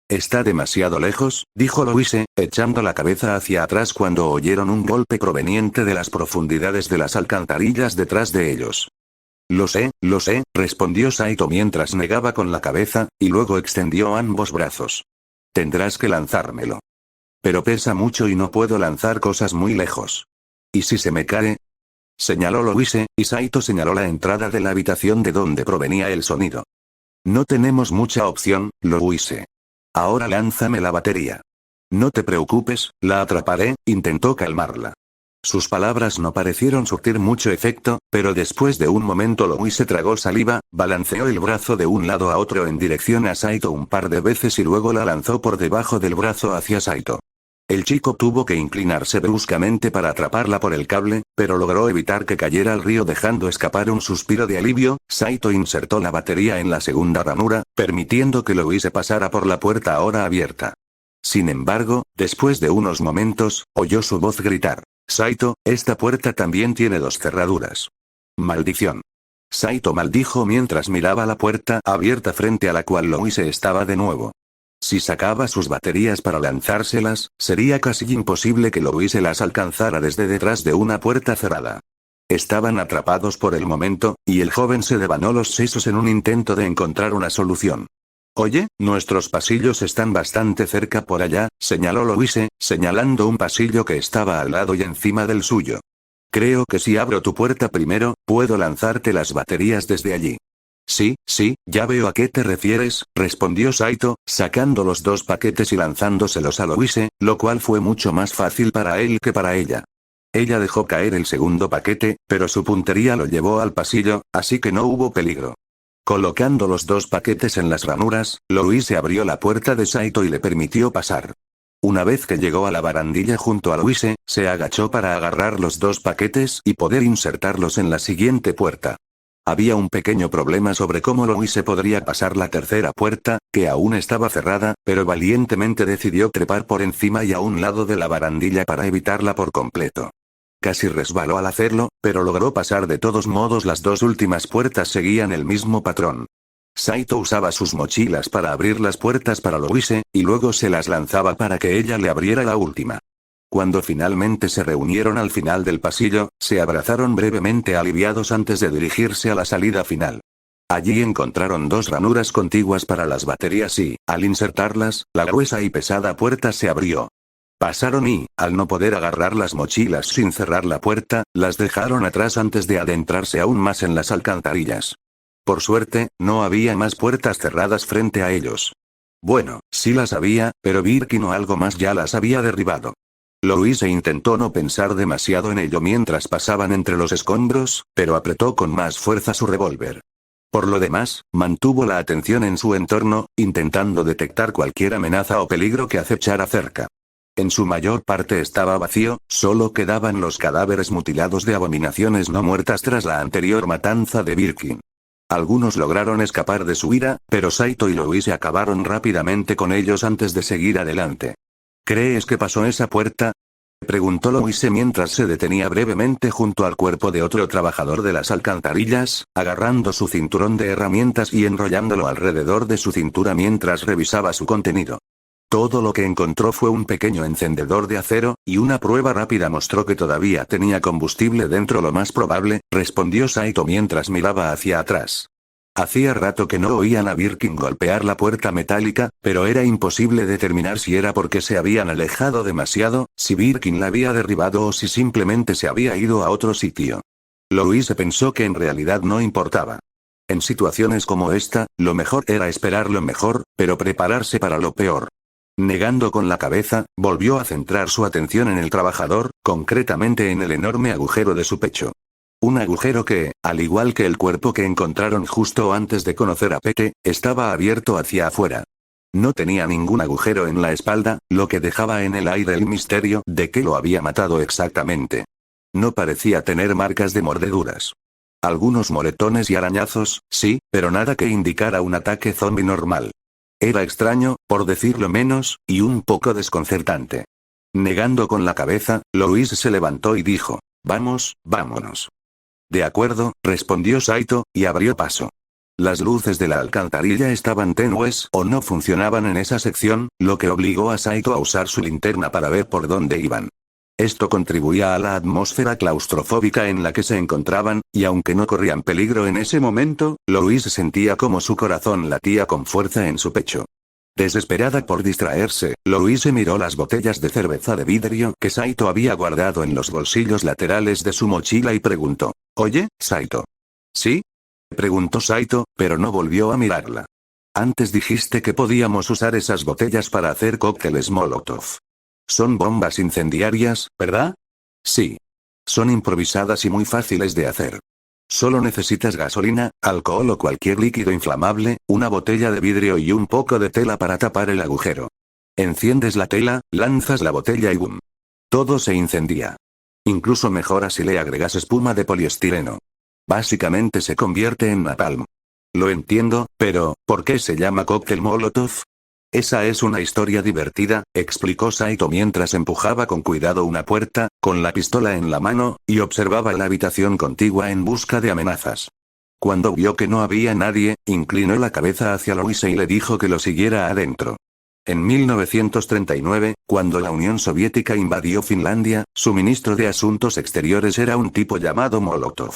«Está demasiado lejos», dijo Louise, echando la cabeza hacia atrás cuando oyeron un golpe proveniente de las profundidades de las alcantarillas detrás de ellos. Lo sé», respondió Saito mientras negaba con la cabeza, y luego extendió ambos brazos. «Tendrás que lanzármelo. Pero pesa mucho y no puedo lanzar cosas muy lejos. ¿Y si se me cae?», señaló Louise, y Saito señaló la entrada de la habitación de donde provenía el sonido. «No tenemos mucha opción, Louise. Ahora lánzame la batería». «No te preocupes, la atraparé», intentó calmarla. Sus palabras no parecieron surtir mucho efecto, pero después de un momento Louise tragó saliva, balanceó el brazo de un lado a otro en dirección a Saito un par de veces y luego la lanzó por debajo del brazo hacia Saito. El chico tuvo que inclinarse bruscamente para atraparla por el cable, pero logró evitar que cayera al río dejando escapar un suspiro de alivio. Saito insertó la batería en la segunda ranura, permitiendo que Louise pasara por la puerta ahora abierta. Sin embargo, después de unos momentos, oyó su voz gritar: Saito, esta puerta también tiene 2 cerraduras. Maldición. Saito maldijo mientras miraba la puerta abierta frente a la cual Louise estaba de nuevo. Si sacaba sus baterías para lanzárselas, sería casi imposible que Louise las alcanzara desde detrás de una puerta cerrada. Estaban atrapados por el momento, y el joven se devanó los sesos en un intento de encontrar una solución. Oye, nuestros pasillos están bastante cerca por allá, señaló Louise, señalando un pasillo que estaba al lado y encima del suyo. Creo que si abro tu puerta primero, puedo lanzarte las baterías desde allí. Sí, ya veo a qué te refieres, respondió Saito, sacando los 2 paquetes y lanzándoselos a Louise, lo cual fue mucho más fácil para él que para ella. Ella dejó caer el segundo paquete, pero su puntería lo llevó al pasillo, así que no hubo peligro. Colocando los 2 paquetes en las ranuras, Louise abrió la puerta de Saito y le permitió pasar. Una vez que llegó a la barandilla junto a Louise, se agachó para agarrar los 2 paquetes y poder insertarlos en la siguiente puerta. Había un pequeño problema sobre cómo Louise podría pasar la tercera puerta, que aún estaba cerrada, pero valientemente decidió trepar por encima y a un lado de la barandilla para evitarla por completo. Casi resbaló al hacerlo, pero logró pasar de todos modos. Las 2 últimas puertas seguían el mismo patrón. Saito usaba sus mochilas para abrir las puertas para Louise, y luego se las lanzaba para que ella le abriera la última. Cuando finalmente se reunieron al final del pasillo, se abrazaron brevemente aliviados antes de dirigirse a la salida final. Allí encontraron 2 ranuras contiguas para las baterías y, al insertarlas, la gruesa y pesada puerta se abrió. Pasaron y, al no poder agarrar las mochilas sin cerrar la puerta, las dejaron atrás antes de adentrarse aún más en las alcantarillas. Por suerte, no había más puertas cerradas frente a ellos. Bueno, sí las había, pero Birkin o algo más ya las había derribado. Louise intentó no pensar demasiado en ello mientras pasaban entre los escombros, pero apretó con más fuerza su revólver. Por lo demás, mantuvo la atención en su entorno, intentando detectar cualquier amenaza o peligro que acechara cerca. En su mayor parte estaba vacío, solo quedaban los cadáveres mutilados de abominaciones no muertas tras la anterior matanza de Birkin. Algunos lograron escapar de su ira, pero Saito y Louise acabaron rápidamente con ellos antes de seguir adelante. ¿Crees que pasó esa puerta?, preguntó Louise mientras se detenía brevemente junto al cuerpo de otro trabajador de las alcantarillas, agarrando su cinturón de herramientas y enrollándolo alrededor de su cintura mientras revisaba su contenido. Todo lo que encontró fue un pequeño encendedor de acero, y una prueba rápida mostró que todavía tenía combustible dentro. Lo más probable, respondió Saito mientras miraba hacia atrás. Hacía rato que no oían a Birkin golpear la puerta metálica, pero era imposible determinar si era porque se habían alejado demasiado, si Birkin la había derribado o si simplemente se había ido a otro sitio. Louise pensó que en realidad no importaba. En situaciones como esta, lo mejor era esperar lo mejor, pero prepararse para lo peor. Negando con la cabeza, volvió a centrar su atención en el trabajador, concretamente en el enorme agujero de su pecho. Un agujero que, al igual que el cuerpo que encontraron justo antes de conocer a Pete, estaba abierto hacia afuera. No tenía ningún agujero en la espalda, lo que dejaba en el aire el misterio de qué lo había matado exactamente. No parecía tener marcas de mordeduras. Algunos moretones y arañazos, sí, pero nada que indicara un ataque zombie normal. Era extraño, por decirlo menos, y un poco desconcertante. Negando con la cabeza, Louise se levantó y dijo: «Vamos, vámonos». «De acuerdo», respondió Saito, y abrió paso. Las luces de la alcantarilla estaban tenues o no funcionaban en esa sección, lo que obligó a Saito a usar su linterna para ver por dónde iban. Esto contribuía a la atmósfera claustrofóbica en la que se encontraban, y aunque no corrían peligro en ese momento, Louise sentía como su corazón latía con fuerza en su pecho. Desesperada por distraerse, Louise miró las botellas de cerveza de vidrio que Saito había guardado en los bolsillos laterales de su mochila y preguntó: «Oye, Saito». «¿Sí?», preguntó Saito, pero no volvió a mirarla. «Antes dijiste que podíamos usar esas botellas para hacer cócteles Molotov. Son bombas incendiarias, ¿verdad?». «Sí. Son improvisadas y muy fáciles de hacer. Solo necesitas gasolina, alcohol o cualquier líquido inflamable, una botella de vidrio y un poco de tela para tapar el agujero». Enciendes la tela, lanzas la botella y ¡boom! Todo se incendia. Incluso mejora si le agregas espuma de poliestireno. Básicamente se convierte en napalm. Lo entiendo, pero, ¿por qué se llama cóctel Molotov? Esa es una historia divertida, explicó Saito mientras empujaba con cuidado una puerta, con la pistola en la mano, y observaba la habitación contigua en busca de amenazas. Cuando vio que no había nadie, inclinó la cabeza hacia Louise y le dijo que lo siguiera adentro. En 1939, cuando la Unión Soviética invadió Finlandia, su ministro de Asuntos Exteriores era un tipo llamado Molotov.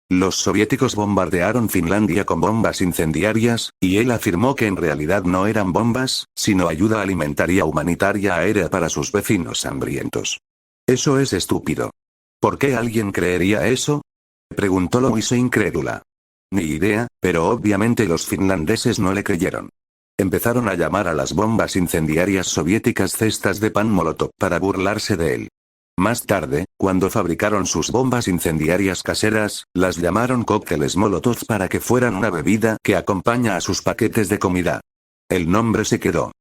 Los soviéticos bombardearon Finlandia con bombas incendiarias, y él afirmó que en realidad no eran bombas, sino ayuda alimentaria humanitaria aérea para sus vecinos hambrientos. Eso es estúpido. ¿Por qué alguien creería eso? Preguntó Louise incrédula. Ni idea, pero obviamente los finlandeses no le creyeron. Empezaron a llamar a las bombas incendiarias soviéticas cestas de pan Molotov para burlarse de él. Más tarde, cuando fabricaron sus bombas incendiarias caseras, las llamaron cócteles Molotov para que fueran una bebida que acompaña a sus paquetes de comida. El nombre se quedó.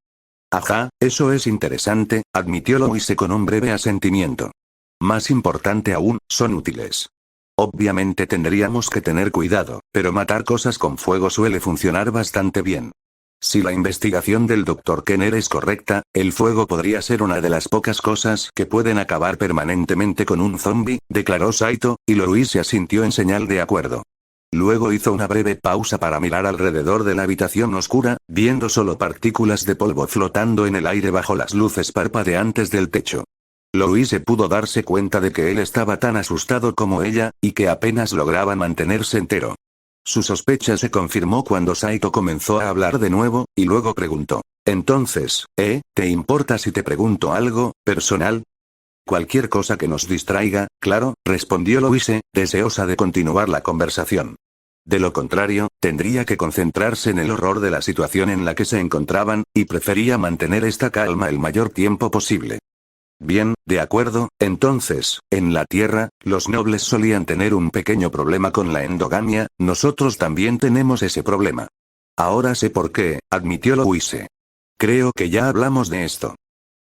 Ajá, eso es interesante, admitió Louise con un breve asentimiento. Más importante aún, son útiles. Obviamente tendríamos que tener cuidado, pero matar cosas con fuego suele funcionar bastante bien. Si la investigación del Dr. Kenner es correcta, el fuego podría ser una de las pocas cosas que pueden acabar permanentemente con un zombie, declaró Saito, y Louise asintió en señal de acuerdo. Luego hizo una breve pausa para mirar alrededor de la habitación oscura, viendo solo partículas de polvo flotando en el aire bajo las luces parpadeantes del techo. Louise pudo darse cuenta de que él estaba tan asustado como ella, y que apenas lograba mantenerse entero. Su sospecha se confirmó cuando Saito comenzó a hablar de nuevo, y luego preguntó. Entonces, ¿te importa si te pregunto algo, personal? Cualquier cosa que nos distraiga, claro, respondió Louise, deseosa de continuar la conversación. De lo contrario, tendría que concentrarse en el horror de la situación en la que se encontraban, y prefería mantener esta calma el mayor tiempo posible. Bien, de acuerdo, entonces, en la Tierra, los nobles solían tener un pequeño problema con la endogamia, nosotros también tenemos ese problema. Ahora sé por qué, admitió Louise. Creo que ya hablamos de esto.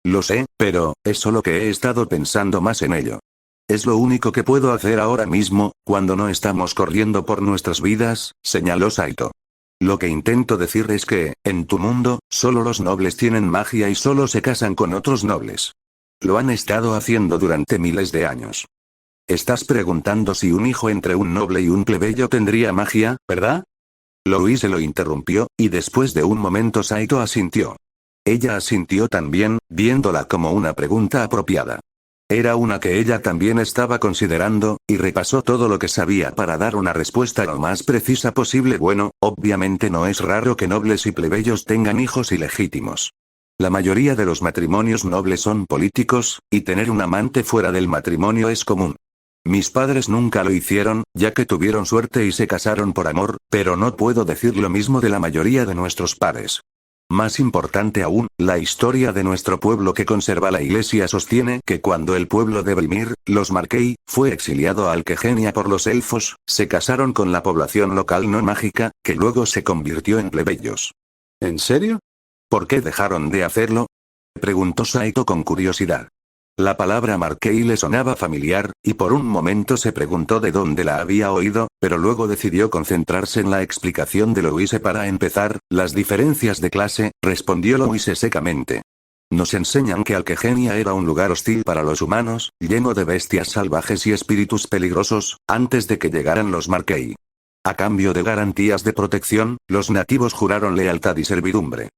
Lo sé, pero, es solo que he estado pensando más en ello. Es lo único que puedo hacer ahora mismo, cuando no estamos corriendo por nuestras vidas, señaló Saito. Lo que intento decir es que, en tu mundo, solo los nobles tienen magia y solo se casan con otros nobles. Lo han estado haciendo durante miles de años. Estás preguntando si un hijo entre un noble y un plebeyo tendría magia, ¿verdad? Louise lo interrumpió, y después de un momento Saito asintió. Ella asintió también, viéndola como una pregunta apropiada. Era una que ella también estaba considerando, y repasó todo lo que sabía para dar una respuesta lo más precisa posible. Bueno, obviamente no es raro que nobles y plebeyos tengan hijos ilegítimos. La mayoría de los matrimonios nobles son políticos, y tener un amante fuera del matrimonio es común. Mis padres nunca lo hicieron, ya que tuvieron suerte y se casaron por amor, pero no puedo decir lo mismo de la mayoría de nuestros pares. Más importante aún, la historia de nuestro pueblo que conserva la iglesia sostiene que cuando el pueblo de Brimir, los Marquei, fue exiliado a Alquegenia por los elfos, se casaron con la población local no mágica, que luego se convirtió en plebeyos. ¿En serio? ¿Por qué dejaron de hacerlo? Preguntó Saito con curiosidad. La palabra Marquei le sonaba familiar, y por un momento se preguntó de dónde la había oído, pero luego decidió concentrarse en la explicación de Louise para empezar. Las diferencias de clase, respondió Louise secamente. Nos enseñan que Alquegenia era un lugar hostil para los humanos, lleno de bestias salvajes y espíritus peligrosos, antes de que llegaran los Marquei. A cambio de garantías de protección, los nativos juraron lealtad y servidumbre.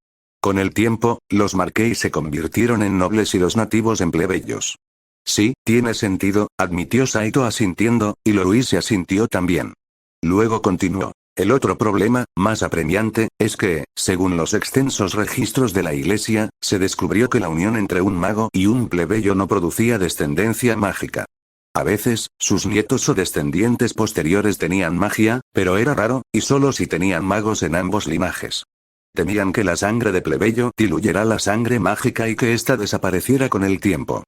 Con el tiempo, los Marquei se convirtieron en nobles y los nativos en plebeyos. Sí, tiene sentido, admitió Saito asintiendo, y Louise asintió también. Luego continuó. El otro problema, más apremiante, es que, según los extensos registros de la iglesia, se descubrió que la unión entre un mago y un plebeyo no producía descendencia mágica. A veces, sus nietos o descendientes posteriores tenían magia, pero era raro, y solo si tenían magos en ambos linajes. Temían que la sangre de plebeyo diluyera la sangre mágica y que ésta desapareciera con el tiempo.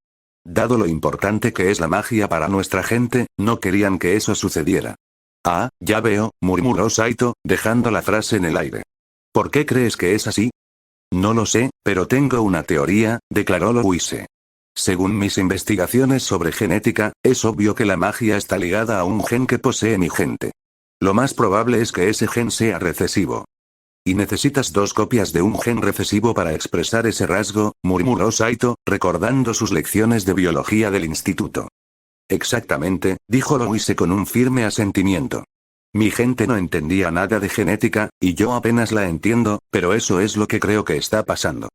Dado lo importante que es la magia para nuestra gente, no querían que eso sucediera. Ah, ya veo, murmuró Saito, dejando la frase en el aire. ¿Por qué crees que es así? No lo sé, pero tengo una teoría, declaró Louise. Según mis investigaciones sobre genética, es obvio que la magia está ligada a un gen que posee mi gente. Lo más probable es que ese gen sea recesivo. Y necesitas 2 copias de un gen recesivo para expresar ese rasgo, murmuró Saito, recordando sus lecciones de biología del instituto. Exactamente, dijo Louise con un firme asentimiento. Mi gente no entendía nada de genética, y yo apenas la entiendo, pero eso es lo que creo que está pasando.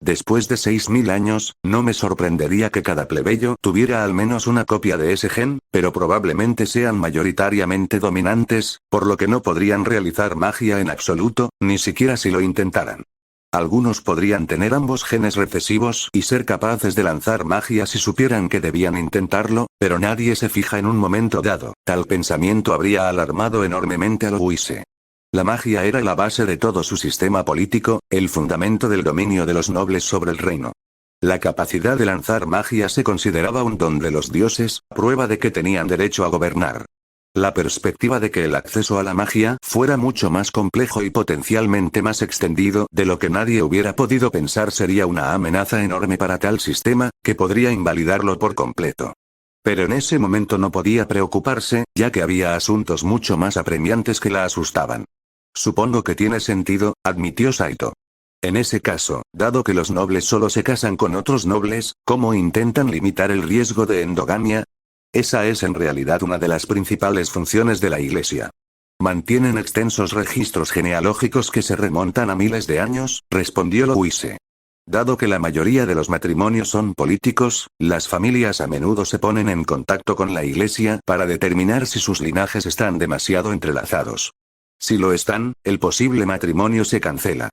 Después de 6000 años, no me sorprendería que cada plebeyo tuviera al menos una copia de ese gen, pero probablemente sean mayoritariamente dominantes, por lo que no podrían realizar magia en absoluto, ni siquiera si lo intentaran. Algunos podrían tener ambos genes recesivos y ser capaces de lanzar magia si supieran que debían intentarlo, pero nadie se fija en un momento dado. Tal pensamiento habría alarmado enormemente a Louise. La magia era la base de todo su sistema político, el fundamento del dominio de los nobles sobre el reino. La capacidad de lanzar magia se consideraba un don de los dioses, prueba de que tenían derecho a gobernar. La perspectiva de que el acceso a la magia fuera mucho más complejo y potencialmente más extendido de lo que nadie hubiera podido pensar sería una amenaza enorme para tal sistema, que podría invalidarlo por completo. Pero en ese momento no podía preocuparse, ya que había asuntos mucho más apremiantes que la asustaban. Supongo que tiene sentido, admitió Saito. En ese caso, dado que los nobles solo se casan con otros nobles, ¿cómo intentan limitar el riesgo de endogamia? Esa es en realidad una de las principales funciones de la Iglesia. Mantienen extensos registros genealógicos que se remontan a miles de años, respondió Louise. Dado que la mayoría de los matrimonios son políticos, las familias a menudo se ponen en contacto con la Iglesia para determinar si sus linajes están demasiado entrelazados. Si lo están, el posible matrimonio se cancela.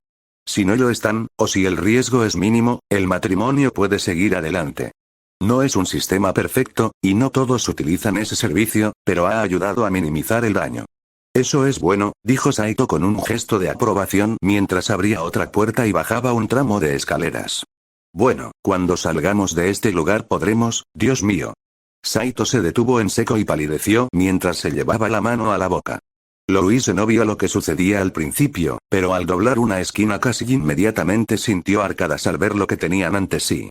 Si no lo están, o si el riesgo es mínimo, el matrimonio puede seguir adelante. No es un sistema perfecto, y no todos utilizan ese servicio, pero ha ayudado a minimizar el daño. Eso es bueno, dijo Saito con un gesto de aprobación mientras abría otra puerta y bajaba un tramo de escaleras. Bueno, cuando salgamos de este lugar podremos, Dios mío. Saito se detuvo en seco y palideció mientras se llevaba la mano a la boca. Louise no vio lo que sucedía al principio, pero al doblar una esquina casi inmediatamente sintió arcadas al ver lo que tenían ante sí.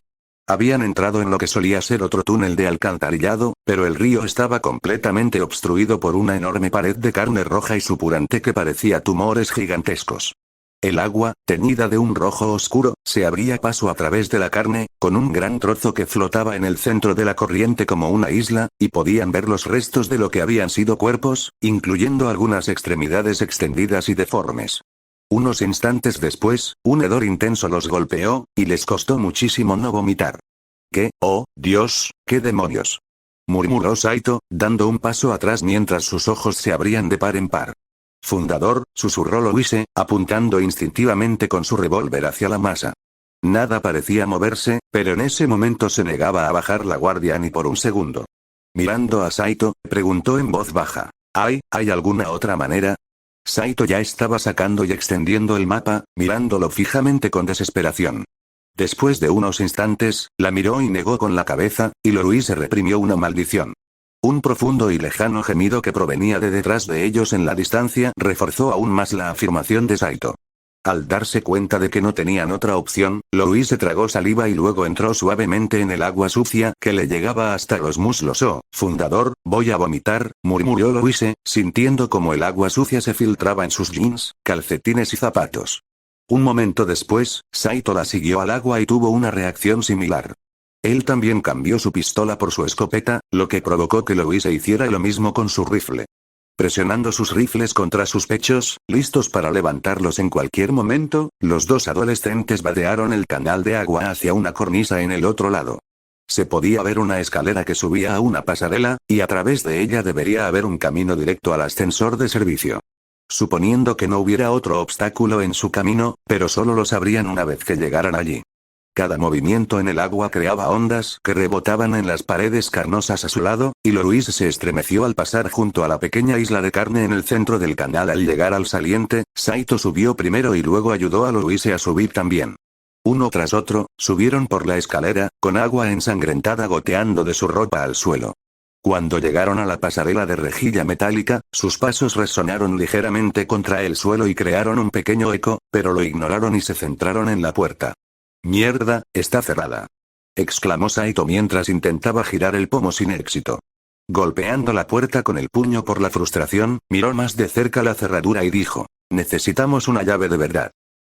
Habían entrado en lo que solía ser otro túnel de alcantarillado, pero el río estaba completamente obstruido por una enorme pared de carne roja y supurante que parecía tumores gigantescos. El agua, teñida de un rojo oscuro, se abría paso a través de la carne, con un gran trozo que flotaba en el centro de la corriente como una isla, y podían ver los restos de lo que habían sido cuerpos, incluyendo algunas extremidades extendidas y deformes. Unos instantes después, un hedor intenso los golpeó, y les costó muchísimo no vomitar. ¿Qué? Oh, Dios, qué demonios. Murmuró Saito, dando un paso atrás mientras sus ojos se abrían de par en par. Fundador, susurró Louise, apuntando instintivamente con su revólver hacia la masa. Nada parecía moverse, pero en ese momento se negaba a bajar la guardia ni por un segundo. Mirando a Saito, preguntó en voz baja. ¿Hay alguna otra manera? Saito ya estaba sacando y extendiendo el mapa, mirándolo fijamente con desesperación. Después de unos instantes, la miró y negó con la cabeza, y Louise reprimió una maldición. Un profundo y lejano gemido que provenía de detrás de ellos en la distancia reforzó aún más la afirmación de Saito. Al darse cuenta de que no tenían otra opción, Louise tragó saliva y luego entró suavemente en el agua sucia que le llegaba hasta los muslos. Oh, fundador, voy a vomitar, murmuró Louise, sintiendo como el agua sucia se filtraba en sus jeans, calcetines y zapatos. Un momento después, Saito la siguió al agua y tuvo una reacción similar. Él también cambió su pistola por su escopeta, lo que provocó que Louise hiciera lo mismo con su rifle. Presionando sus rifles contra sus pechos, listos para levantarlos en cualquier momento, los dos adolescentes vadearon el canal de agua hacia una cornisa en el otro lado. Se podía ver una escalera que subía a una pasarela, y a través de ella debería haber un camino directo al ascensor de servicio. Suponiendo que no hubiera otro obstáculo en su camino, pero solo lo sabrían una vez que llegaran allí. Cada movimiento en el agua creaba ondas que rebotaban en las paredes carnosas a su lado, y Louise se estremeció al pasar junto a la pequeña isla de carne en el centro del canal. Al llegar al saliente, Saito subió primero y luego ayudó a Louise a subir también. Uno tras otro, subieron por la escalera, con agua ensangrentada goteando de su ropa al suelo. Cuando llegaron a la pasarela de rejilla metálica, sus pasos resonaron ligeramente contra el suelo y crearon un pequeño eco, pero lo ignoraron y se centraron en la puerta. «Mierda, está cerrada», exclamó Saito mientras intentaba girar el pomo sin éxito. Golpeando la puerta con el puño por la frustración, miró más de cerca la cerradura y dijo: «Necesitamos una llave de verdad.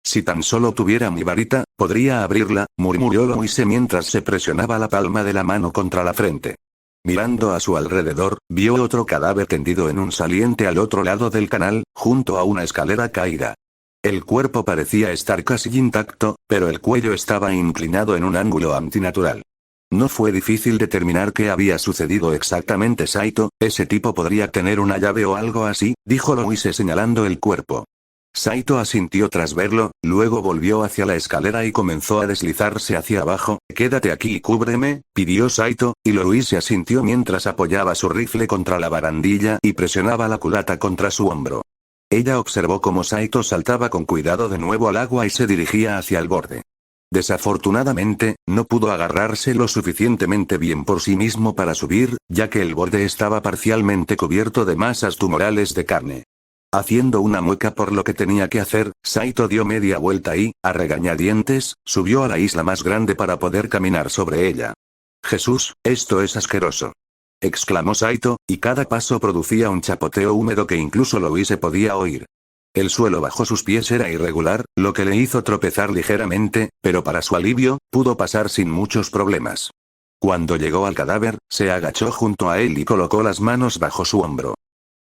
Si tan solo tuviera mi varita, podría abrirla», murmuró Louise mientras se presionaba la palma de la mano contra la frente. Mirando a su alrededor, vio otro cadáver tendido en un saliente al otro lado del canal, junto a una escalera caída. El cuerpo parecía estar casi intacto, pero el cuello estaba inclinado en un ángulo antinatural. No fue difícil determinar qué había sucedido exactamente. «Saito, ese tipo podría tener una llave o algo así», dijo Louise señalando el cuerpo. Saito asintió tras verlo, luego volvió hacia la escalera y comenzó a deslizarse hacia abajo. «Quédate aquí y cúbreme», pidió Saito, y Louise asintió mientras apoyaba su rifle contra la barandilla y presionaba la culata contra su hombro. Ella observó cómo Saito saltaba con cuidado de nuevo al agua y se dirigía hacia el borde. Desafortunadamente, no pudo agarrarse lo suficientemente bien por sí mismo para subir, ya que el borde estaba parcialmente cubierto de masas tumorales de carne. Haciendo una mueca por lo que tenía que hacer, Saito dio media vuelta y, a regañadientes, subió a la isla más grande para poder caminar sobre ella. «Jesús, esto es asqueroso», exclamó Saito, y cada paso producía un chapoteo húmedo que incluso Louise podía oír. El suelo bajo sus pies era irregular, lo que le hizo tropezar ligeramente, pero para su alivio, pudo pasar sin muchos problemas. Cuando llegó al cadáver, se agachó junto a él y colocó las manos bajo su hombro.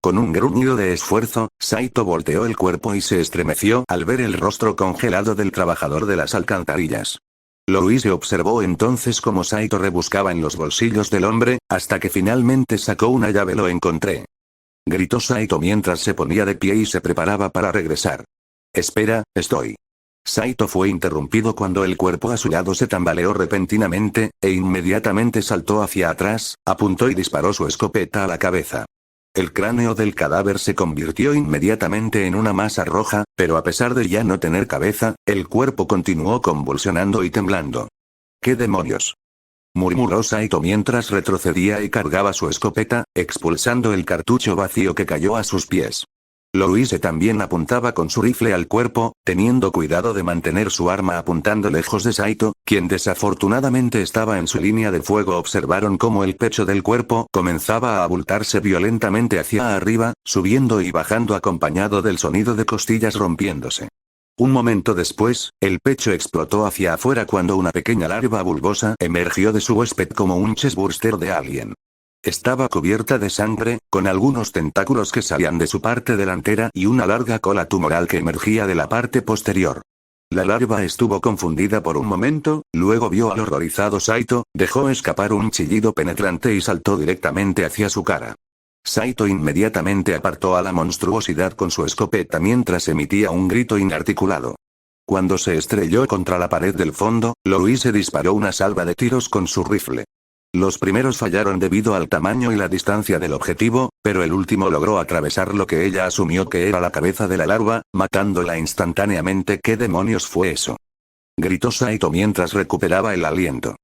Con un gruñido de esfuerzo, Saito volteó el cuerpo y se estremeció al ver el rostro congelado del trabajador de las alcantarillas. Louise observó entonces cómo Saito rebuscaba en los bolsillos del hombre, hasta que finalmente sacó una llave. «Lo encontré», gritó Saito mientras se ponía de pie y se preparaba para regresar. «Espera, estoy». Saito fue interrumpido cuando el cuerpo a su lado se tambaleó repentinamente, e inmediatamente saltó hacia atrás, apuntó y disparó su escopeta a la cabeza. El cráneo del cadáver se convirtió inmediatamente en una masa roja, pero a pesar de ya no tener cabeza, el cuerpo continuó convulsionando y temblando. «¿Qué demonios?», murmuró Saito mientras retrocedía y cargaba su escopeta, expulsando el cartucho vacío que cayó a sus pies. Louise también apuntaba con su rifle al cuerpo, teniendo cuidado de mantener su arma apuntando lejos de Saito, quien desafortunadamente estaba en su línea de fuego. Observaron cómo el pecho del cuerpo comenzaba a abultarse violentamente hacia arriba, subiendo y bajando acompañado del sonido de costillas rompiéndose. Un momento después, el pecho explotó hacia afuera cuando una pequeña larva bulbosa emergió de su huésped como un chestburster de alien. Estaba cubierta de sangre, con algunos tentáculos que salían de su parte delantera y una larga cola tumoral que emergía de la parte posterior. La larva estuvo confundida por un momento, luego vio al horrorizado Saito, dejó escapar un chillido penetrante y saltó directamente hacia su cara. Saito inmediatamente apartó a la monstruosidad con su escopeta mientras emitía un grito inarticulado. Cuando se estrelló contra la pared del fondo, Louise disparó una salva de tiros con su rifle. Los primeros fallaron debido al tamaño y la distancia del objetivo, pero el último logró atravesar lo que ella asumió que era la cabeza de la larva, matándola instantáneamente. «¿Qué demonios fue eso?», gritó Saito mientras recuperaba el aliento.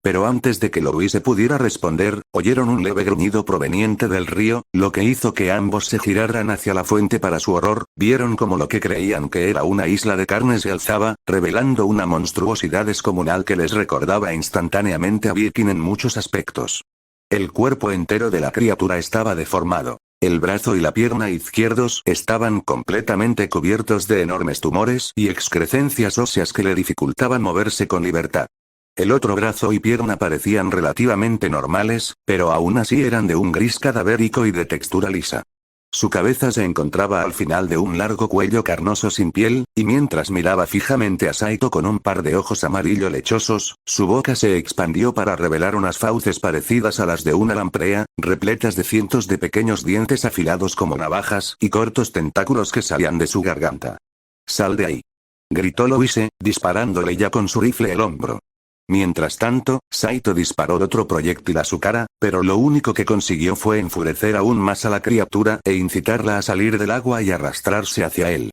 Pero antes de que Louise pudiera responder, oyeron un leve gruñido proveniente del río, lo que hizo que ambos se giraran hacia la fuente. Para su horror, vieron como lo que creían que era una isla de carne se alzaba, revelando una monstruosidad descomunal que les recordaba instantáneamente a Viking en muchos aspectos. El cuerpo entero de la criatura estaba deformado. El brazo y la pierna izquierdos estaban completamente cubiertos de enormes tumores y excrescencias óseas que le dificultaban moverse con libertad. El otro brazo y pierna parecían relativamente normales, pero aún así eran de un gris cadavérico y de textura lisa. Su cabeza se encontraba al final de un largo cuello carnoso sin piel, y mientras miraba fijamente a Saito con un par de ojos amarillo lechosos, su boca se expandió para revelar unas fauces parecidas a las de una lamprea, repletas de cientos de pequeños dientes afilados como navajas y cortos tentáculos que salían de su garganta. «¡Sal de ahí!», gritó Louise, disparándole ya con su rifle el hombro. Mientras tanto, Saito disparó otro proyectil a su cara, pero lo único que consiguió fue enfurecer aún más a la criatura e incitarla a salir del agua y arrastrarse hacia él.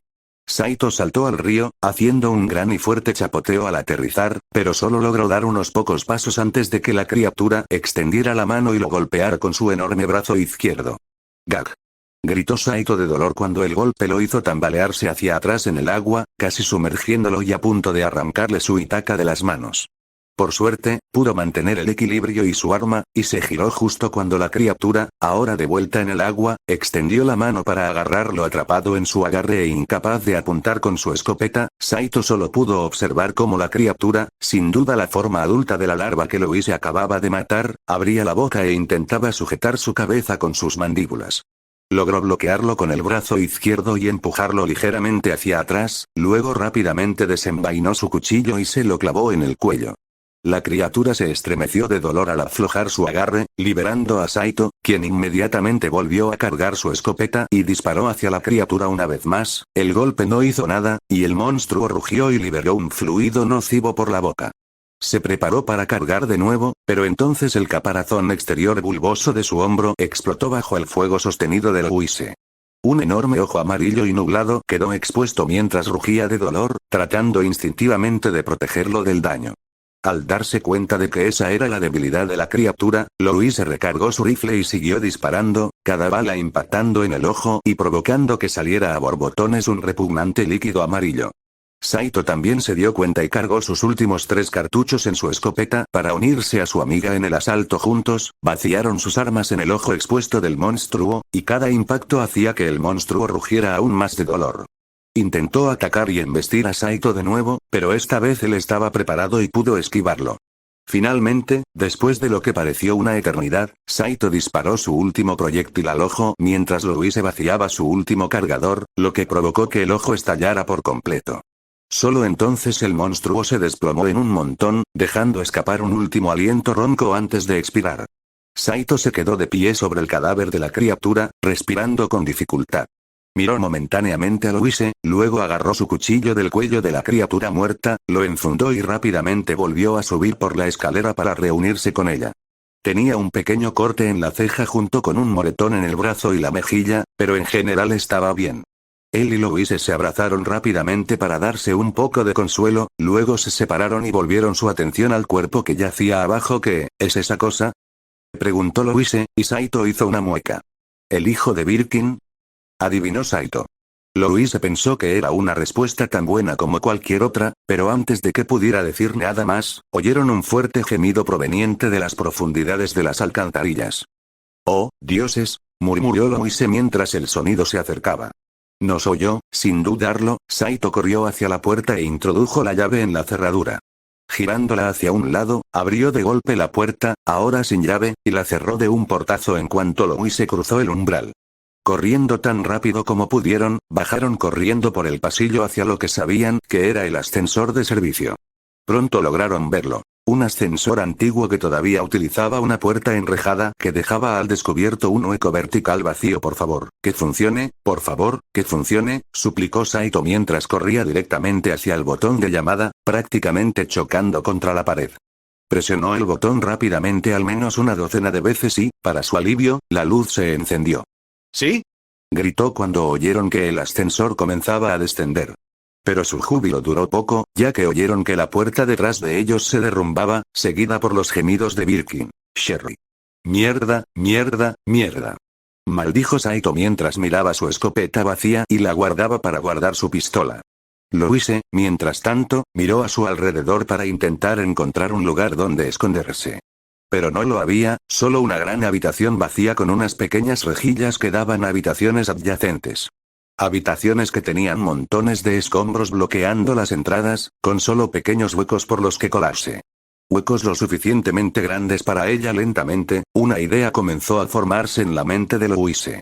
Saito saltó al río, haciendo un gran y fuerte chapoteo al aterrizar, pero solo logró dar unos pocos pasos antes de que la criatura extendiera la mano y lo golpeara con su enorme brazo izquierdo. ¡Gag! Gritó Saito de dolor cuando el golpe lo hizo tambalearse hacia atrás en el agua, casi sumergiéndolo y a punto de arrancarle su Itaka de las manos. Por suerte, pudo mantener el equilibrio y su arma, y se giró justo cuando la criatura, ahora de vuelta en el agua, extendió la mano para agarrarlo atrapado en su agarre e incapaz de apuntar con su escopeta. Saito solo pudo observar cómo la criatura, sin duda la forma adulta de la larva que Louise acababa de matar, abría la boca e intentaba sujetar su cabeza con sus mandíbulas. Logró bloquearlo con el brazo izquierdo y empujarlo ligeramente hacia atrás, luego rápidamente desenvainó su cuchillo y se lo clavó en el cuello. La criatura se estremeció de dolor al aflojar su agarre, liberando a Saito, quien inmediatamente volvió a cargar su escopeta y disparó hacia la criatura una vez más. El golpe no hizo nada, y el monstruo rugió y liberó un fluido nocivo por la boca. Se preparó para cargar de nuevo, pero entonces el caparazón exterior bulboso de su hombro explotó bajo el fuego sostenido de Louise. Un enorme ojo amarillo y nublado quedó expuesto mientras rugía de dolor, tratando instintivamente de protegerlo del daño. Al darse cuenta de que esa era la debilidad de la criatura, Louise recargó su rifle y siguió disparando, cada bala impactando en el ojo y provocando que saliera a borbotones un repugnante líquido amarillo. Saito también se dio cuenta y cargó sus últimos 3 cartuchos en su escopeta para unirse a su amiga en el asalto juntos, vaciaron sus armas en el ojo expuesto del monstruo, y cada impacto hacía que el monstruo rugiera aún más de dolor. Intentó atacar y embestir a Saito de nuevo, pero esta vez él estaba preparado y pudo esquivarlo. Finalmente, después de lo que pareció una eternidad, Saito disparó su último proyectil al ojo mientras Louise vaciaba su último cargador, lo que provocó que el ojo estallara por completo. Solo entonces el monstruo se desplomó en un montón, dejando escapar un último aliento ronco antes de expirar. Saito se quedó de pie sobre el cadáver de la criatura, respirando con dificultad. Miró momentáneamente a Louise, luego agarró su cuchillo del cuello de la criatura muerta, lo enfundó y rápidamente volvió a subir por la escalera para reunirse con ella. Tenía un pequeño corte en la ceja junto con un moretón en el brazo y la mejilla, pero en general estaba bien. Él y Louise se abrazaron rápidamente para darse un poco de consuelo, luego se separaron y volvieron su atención al cuerpo que yacía abajo. ¿Qué es esa cosa?, preguntó Louise, y Saito hizo una mueca. ¿El hijo de Birkin?, adivinó Saito. Louise pensó que era una respuesta tan buena como cualquier otra, pero antes de que pudiera decir nada más, oyeron un fuerte gemido proveniente de las profundidades de las alcantarillas. «Oh, dioses», murmuró Louise mientras el sonido se acercaba. Nos oyó. Sin dudarlo, Saito corrió hacia la puerta e introdujo la llave en la cerradura. Girándola hacia un lado, abrió de golpe la puerta, ahora sin llave, y la cerró de un portazo en cuanto Louise cruzó el umbral. Corriendo tan rápido como pudieron, bajaron corriendo por el pasillo hacia lo que sabían que era el ascensor de servicio. Pronto lograron verlo. Un ascensor antiguo que todavía utilizaba una puerta enrejada que dejaba al descubierto un hueco vertical vacío. Por favor, que funcione, por favor, que funcione, suplicó Saito mientras corría directamente hacia el botón de llamada, prácticamente chocando contra la pared. Presionó el botón rápidamente al menos una docena de veces y, para su alivio, la luz se encendió. ¿Sí?, gritó cuando oyeron que el ascensor comenzaba a descender. Pero su júbilo duró poco, ya que oyeron que la puerta detrás de ellos se derrumbaba, seguida por los gemidos de Birkin. Sherry. Mierda, mierda, mierda. Maldijo Saito mientras miraba su escopeta vacía y la guardaba para guardar su pistola. Louise, mientras tanto, miró a su alrededor para intentar encontrar un lugar donde esconderse. Pero no lo había, solo una gran habitación vacía con unas pequeñas rejillas que daban a habitaciones adyacentes. Habitaciones que tenían montones de escombros bloqueando las entradas, con solo pequeños huecos por los que colarse. Huecos lo suficientemente grandes para ella. Lentamente, una idea comenzó a formarse en la mente de Louise.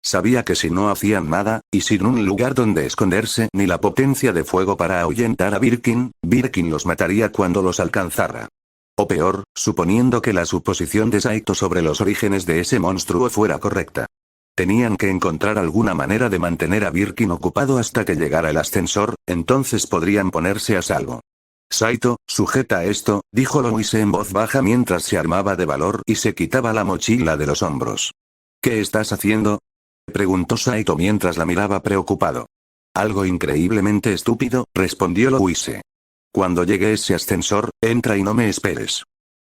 Sabía que si no hacían nada, y sin un lugar donde esconderse ni la potencia de fuego para ahuyentar a Birkin, Birkin los mataría cuando los alcanzara. O peor, suponiendo que la suposición de Saito sobre los orígenes de ese monstruo fuera correcta. Tenían que encontrar alguna manera de mantener a Birkin ocupado hasta que llegara el ascensor, entonces podrían ponerse a salvo. Saito, sujeta esto, dijo Louise en voz baja mientras se armaba de valor y se quitaba la mochila de los hombros. ¿Qué estás haciendo?, preguntó Saito mientras la miraba preocupado. Algo increíblemente estúpido, respondió Louise. Cuando llegue ese ascensor, entra y no me esperes.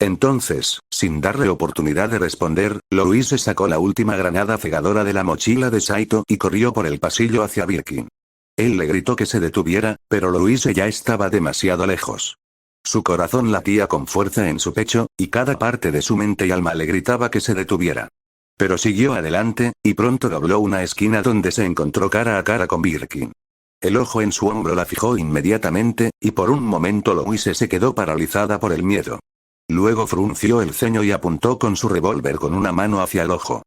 Entonces, sin darle oportunidad de responder, Louise sacó la última granada cegadora de la mochila de Saito y corrió por el pasillo hacia Birkin. Él le gritó que se detuviera, pero Louise ya estaba demasiado lejos. Su corazón latía con fuerza en su pecho, y cada parte de su mente y alma le gritaba que se detuviera. Pero siguió adelante, y pronto dobló una esquina donde se encontró cara a cara con Birkin. El ojo en su hombro la fijó inmediatamente, y por un momento Louise se quedó paralizada por el miedo. Luego frunció el ceño y apuntó con su revólver con una mano hacia el ojo.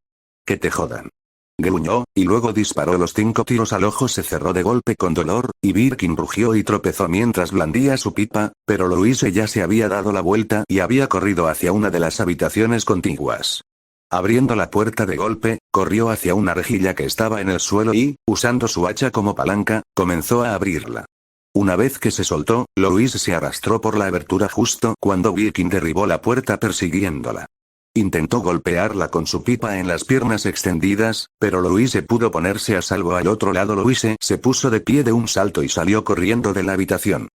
«Que te jodan», gruñó, y luego disparó los 5 tiros al ojo. Se cerró de golpe con dolor, y Birkin rugió y tropezó mientras blandía su pipa, pero Louise ya se había dado la vuelta y había corrido hacia una de las habitaciones contiguas. Abriendo la puerta de golpe, corrió hacia una rejilla que estaba en el suelo y, usando su hacha como palanca, comenzó a abrirla. Una vez que se soltó, Louise se arrastró por la abertura justo cuando Birkin derribó la puerta persiguiéndola. Intentó golpearla con su pipa en las piernas extendidas, pero Louise pudo ponerse a salvo al otro lado. Louise se puso de pie de un salto y salió corriendo de la habitación.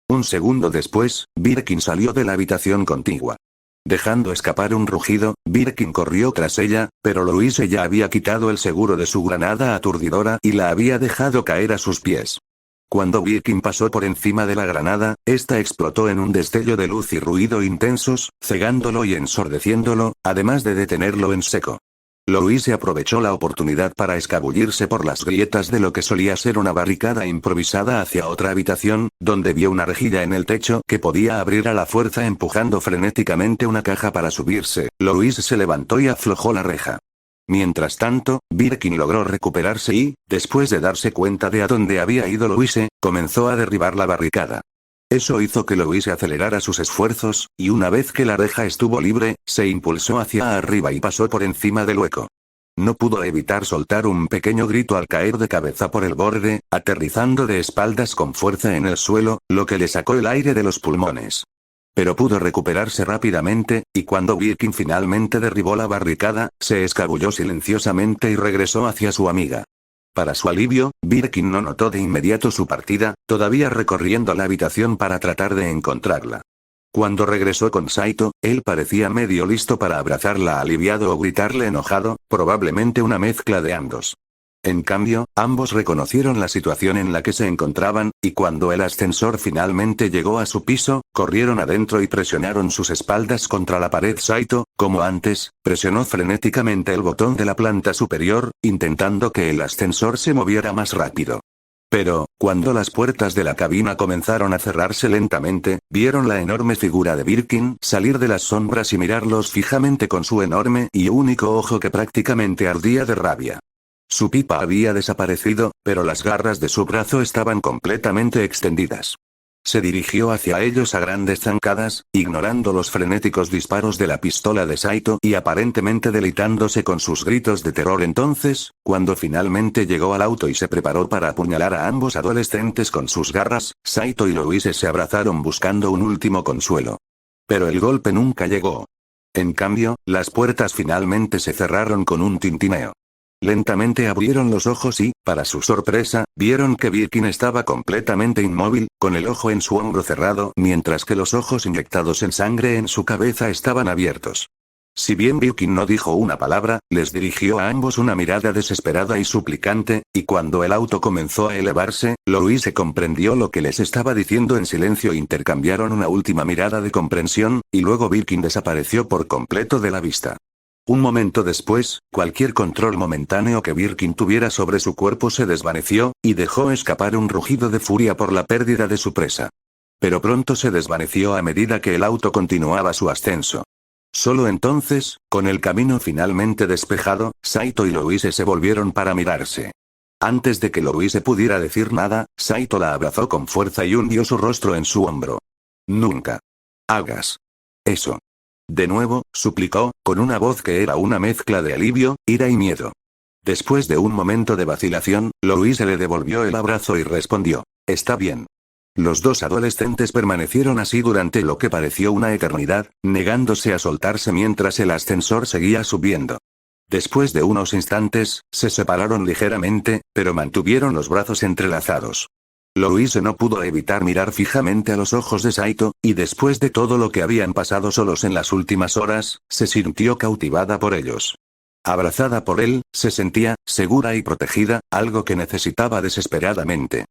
Un segundo después, Birkin salió de la habitación contigua. Dejando escapar un rugido, Birkin corrió tras ella, pero Louise ya había quitado el seguro de su granada aturdidora y la había dejado caer a sus pies. Cuando Birkin pasó por encima de la granada, esta explotó en un destello de luz y ruido intensos, cegándolo y ensordeciéndolo, además de detenerlo en seco. Louise aprovechó la oportunidad para escabullirse por las grietas de lo que solía ser una barricada improvisada hacia otra habitación, donde vio una rejilla en el techo que podía abrir a la fuerza empujando frenéticamente una caja para subirse. Louise se levantó y aflojó la reja. Mientras tanto, Birkin logró recuperarse y, después de darse cuenta de a dónde había ido Louise, comenzó a derribar la barricada. Eso hizo que Louise acelerara sus esfuerzos, y una vez que la reja estuvo libre, se impulsó hacia arriba y pasó por encima del hueco. No pudo evitar soltar un pequeño grito al caer de cabeza por el borde, aterrizando de espaldas con fuerza en el suelo, lo que le sacó el aire de los pulmones. Pero pudo recuperarse rápidamente, y cuando Birkin finalmente derribó la barricada, se escabulló silenciosamente y regresó hacia su amiga. Para su alivio, Birkin no notó de inmediato su partida, todavía recorriendo la habitación para tratar de encontrarla. Cuando regresó con Saito, él parecía medio listo para abrazarla aliviado o gritarle enojado, probablemente una mezcla de ambos. En cambio, ambos reconocieron la situación en la que se encontraban, y cuando el ascensor finalmente llegó a su piso, corrieron adentro y presionaron sus espaldas contra la pared. Saito, como antes, presionó frenéticamente el botón de la planta superior, intentando que el ascensor se moviera más rápido. Pero, cuando las puertas de la cabina comenzaron a cerrarse lentamente, vieron la enorme figura de Birkin salir de las sombras y mirarlos fijamente con su enorme y único ojo que prácticamente ardía de rabia. Su pipa había desaparecido, pero las garras de su brazo estaban completamente extendidas. Se dirigió hacia ellos a grandes zancadas, ignorando los frenéticos disparos de la pistola de Saito y aparentemente deleitándose con sus gritos de terror. Entonces, cuando finalmente llegó al auto y se preparó para apuñalar a ambos adolescentes con sus garras, Saito y Louise se abrazaron buscando un último consuelo. Pero el golpe nunca llegó. En cambio, las puertas finalmente se cerraron con un tintineo. Lentamente abrieron los ojos y, para su sorpresa, vieron que Birkin estaba completamente inmóvil, con el ojo en su hombro cerrado, mientras que los ojos inyectados en sangre en su cabeza estaban abiertos. Si bien Birkin no dijo una palabra, les dirigió a ambos una mirada desesperada y suplicante, y cuando el auto comenzó a elevarse, Louise comprendió lo que les estaba diciendo en silencio. Intercambiaron una última mirada de comprensión, y luego Birkin desapareció por completo de la vista. Un momento después, cualquier control momentáneo que Birkin tuviera sobre su cuerpo se desvaneció, y dejó escapar un rugido de furia por la pérdida de su presa. Pero pronto se desvaneció a medida que el auto continuaba su ascenso. Solo entonces, con el camino finalmente despejado, Saito y Louise se volvieron para mirarse. Antes de que Louise pudiera decir nada, Saito la abrazó con fuerza y hundió su rostro en su hombro. «Nunca hagas eso», de nuevo, suplicó, con una voz que era una mezcla de alivio, ira y miedo. Después de un momento de vacilación, Louise le devolvió el abrazo y respondió: «Está bien». Los dos adolescentes permanecieron así durante lo que pareció una eternidad, negándose a soltarse mientras el ascensor seguía subiendo. Después de unos instantes, se separaron ligeramente, pero mantuvieron los brazos entrelazados. Louise no pudo evitar mirar fijamente a los ojos de Saito, y después de todo lo que habían pasado solos en las últimas horas, se sintió cautivada por ellos. Abrazada por él, se sentía segura y protegida, algo que necesitaba desesperadamente.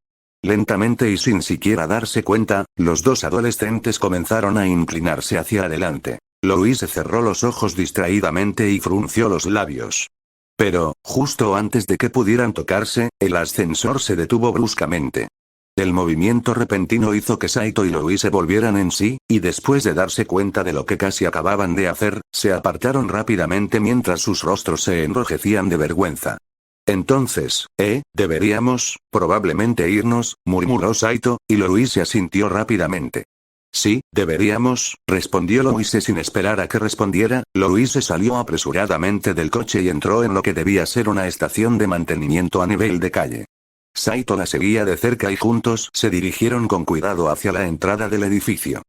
Lentamente y sin siquiera darse cuenta, los dos adolescentes comenzaron a inclinarse hacia adelante. Louise cerró los ojos distraídamente y frunció los labios. Pero, justo antes de que pudieran tocarse, el ascensor se detuvo bruscamente. El movimiento repentino hizo que Saito y Louise volvieran en sí, y después de darse cuenta de lo que casi acababan de hacer, se apartaron rápidamente mientras sus rostros se enrojecían de vergüenza. Entonces, deberíamos, probablemente irnos, murmuró Saito, y Louise asintió rápidamente. Sí, deberíamos, respondió Louise sin esperar a que respondiera. Louise salió apresuradamente del coche y entró en lo que debía ser una estación de mantenimiento a nivel de calle. Saito la seguía de cerca y juntos se dirigieron con cuidado hacia la entrada del edificio.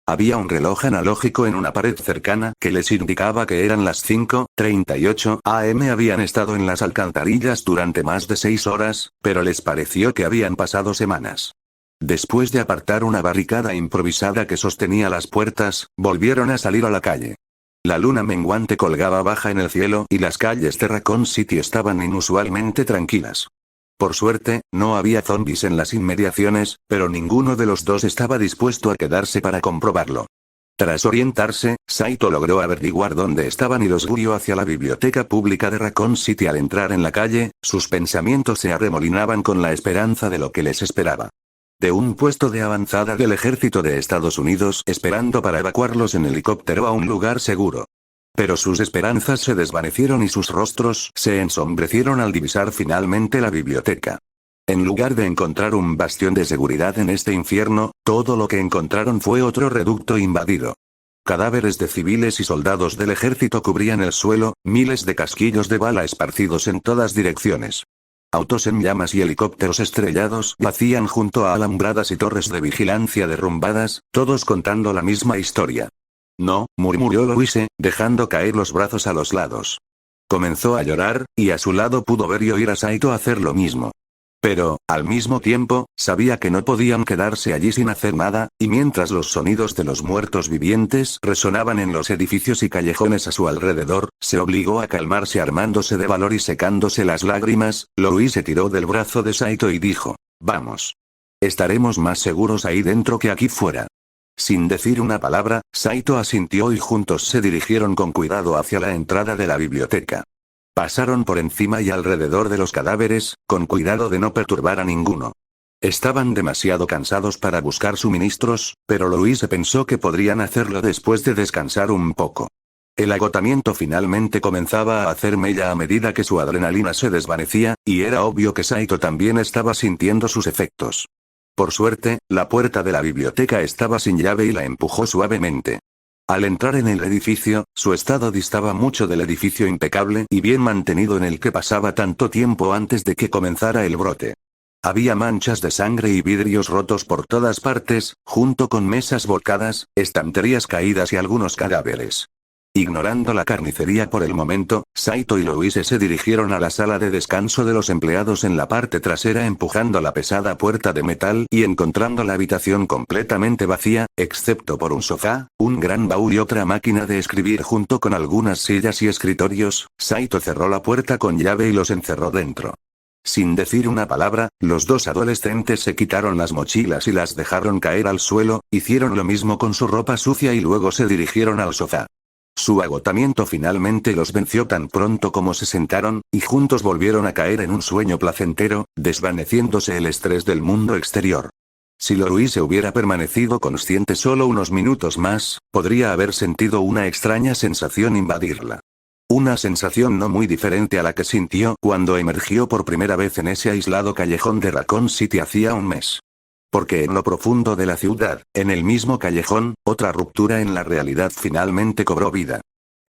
Había un reloj analógico en una pared cercana que les indicaba que eran las 5:38 am. Habían estado en las alcantarillas durante más de 6 horas, pero les pareció que habían pasado semanas. Después de apartar una barricada improvisada que sostenía las puertas, volvieron a salir a la calle. La luna menguante colgaba baja en el cielo y las calles de Raccoon City estaban inusualmente tranquilas. Por suerte, no había zombies en las inmediaciones, pero ninguno de los dos estaba dispuesto a quedarse para comprobarlo. Tras orientarse, Saito logró averiguar dónde estaban y los guió hacia la biblioteca pública de Raccoon City. Al entrar en la calle, sus pensamientos se arremolinaban con la esperanza de lo que les esperaba. De un puesto de avanzada del ejército de Estados Unidos esperando para evacuarlos en helicóptero a un lugar seguro. Pero sus esperanzas se desvanecieron y sus rostros se ensombrecieron al divisar finalmente la biblioteca. En lugar de encontrar un bastión de seguridad en este infierno, todo lo que encontraron fue otro reducto invadido. Cadáveres de civiles y soldados del ejército cubrían el suelo, miles de casquillos de bala esparcidos en todas direcciones. Autos en llamas y helicópteros estrellados yacían junto a alambradas y torres de vigilancia derrumbadas, todos contando la misma historia. No, murmuró Louise, dejando caer los brazos a los lados. Comenzó a llorar, y a su lado pudo ver y oír a Saito hacer lo mismo. Pero, al mismo tiempo, sabía que no podían quedarse allí sin hacer nada, y mientras los sonidos de los muertos vivientes resonaban en los edificios y callejones a su alrededor, se obligó a calmarse armándose de valor y secándose las lágrimas. Louise tiró del brazo de Saito y dijo: «Vamos. Estaremos más seguros ahí dentro que aquí fuera». Sin decir una palabra, Saito asintió y juntos se dirigieron con cuidado hacia la entrada de la biblioteca. Pasaron por encima y alrededor de los cadáveres, con cuidado de no perturbar a ninguno. Estaban demasiado cansados para buscar suministros, pero Louise pensó que podrían hacerlo después de descansar un poco. El agotamiento finalmente comenzaba a hacer mella a medida que su adrenalina se desvanecía, y era obvio que Saito también estaba sintiendo sus efectos. Por suerte, la puerta de la biblioteca estaba sin llave y la empujó suavemente. Al entrar en el edificio, su estado distaba mucho del edificio impecable y bien mantenido en el que pasaba tanto tiempo antes de que comenzara el brote. Había manchas de sangre y vidrios rotos por todas partes, junto con mesas volcadas, estanterías caídas y algunos cadáveres. Ignorando la carnicería por el momento, Saito y Louise se dirigieron a la sala de descanso de los empleados en la parte trasera empujando la pesada puerta de metal y encontrando la habitación completamente vacía, excepto por un sofá, un gran baúl y otra máquina de escribir junto con algunas sillas y escritorios. Saito cerró la puerta con llave y los encerró dentro. Sin decir una palabra, los dos adolescentes se quitaron las mochilas y las dejaron caer al suelo, hicieron lo mismo con su ropa sucia y luego se dirigieron al sofá. Su agotamiento finalmente los venció tan pronto como se sentaron, y juntos volvieron a caer en un sueño placentero, desvaneciéndose el estrés del mundo exterior. Si Louise hubiera permanecido consciente solo unos minutos más, podría haber sentido una extraña sensación invadirla. Una sensación no muy diferente a la que sintió cuando emergió por primera vez en ese aislado callejón de Raccoon City hacía un mes. Porque en lo profundo de la ciudad, en el mismo callejón, otra ruptura en la realidad finalmente cobró vida.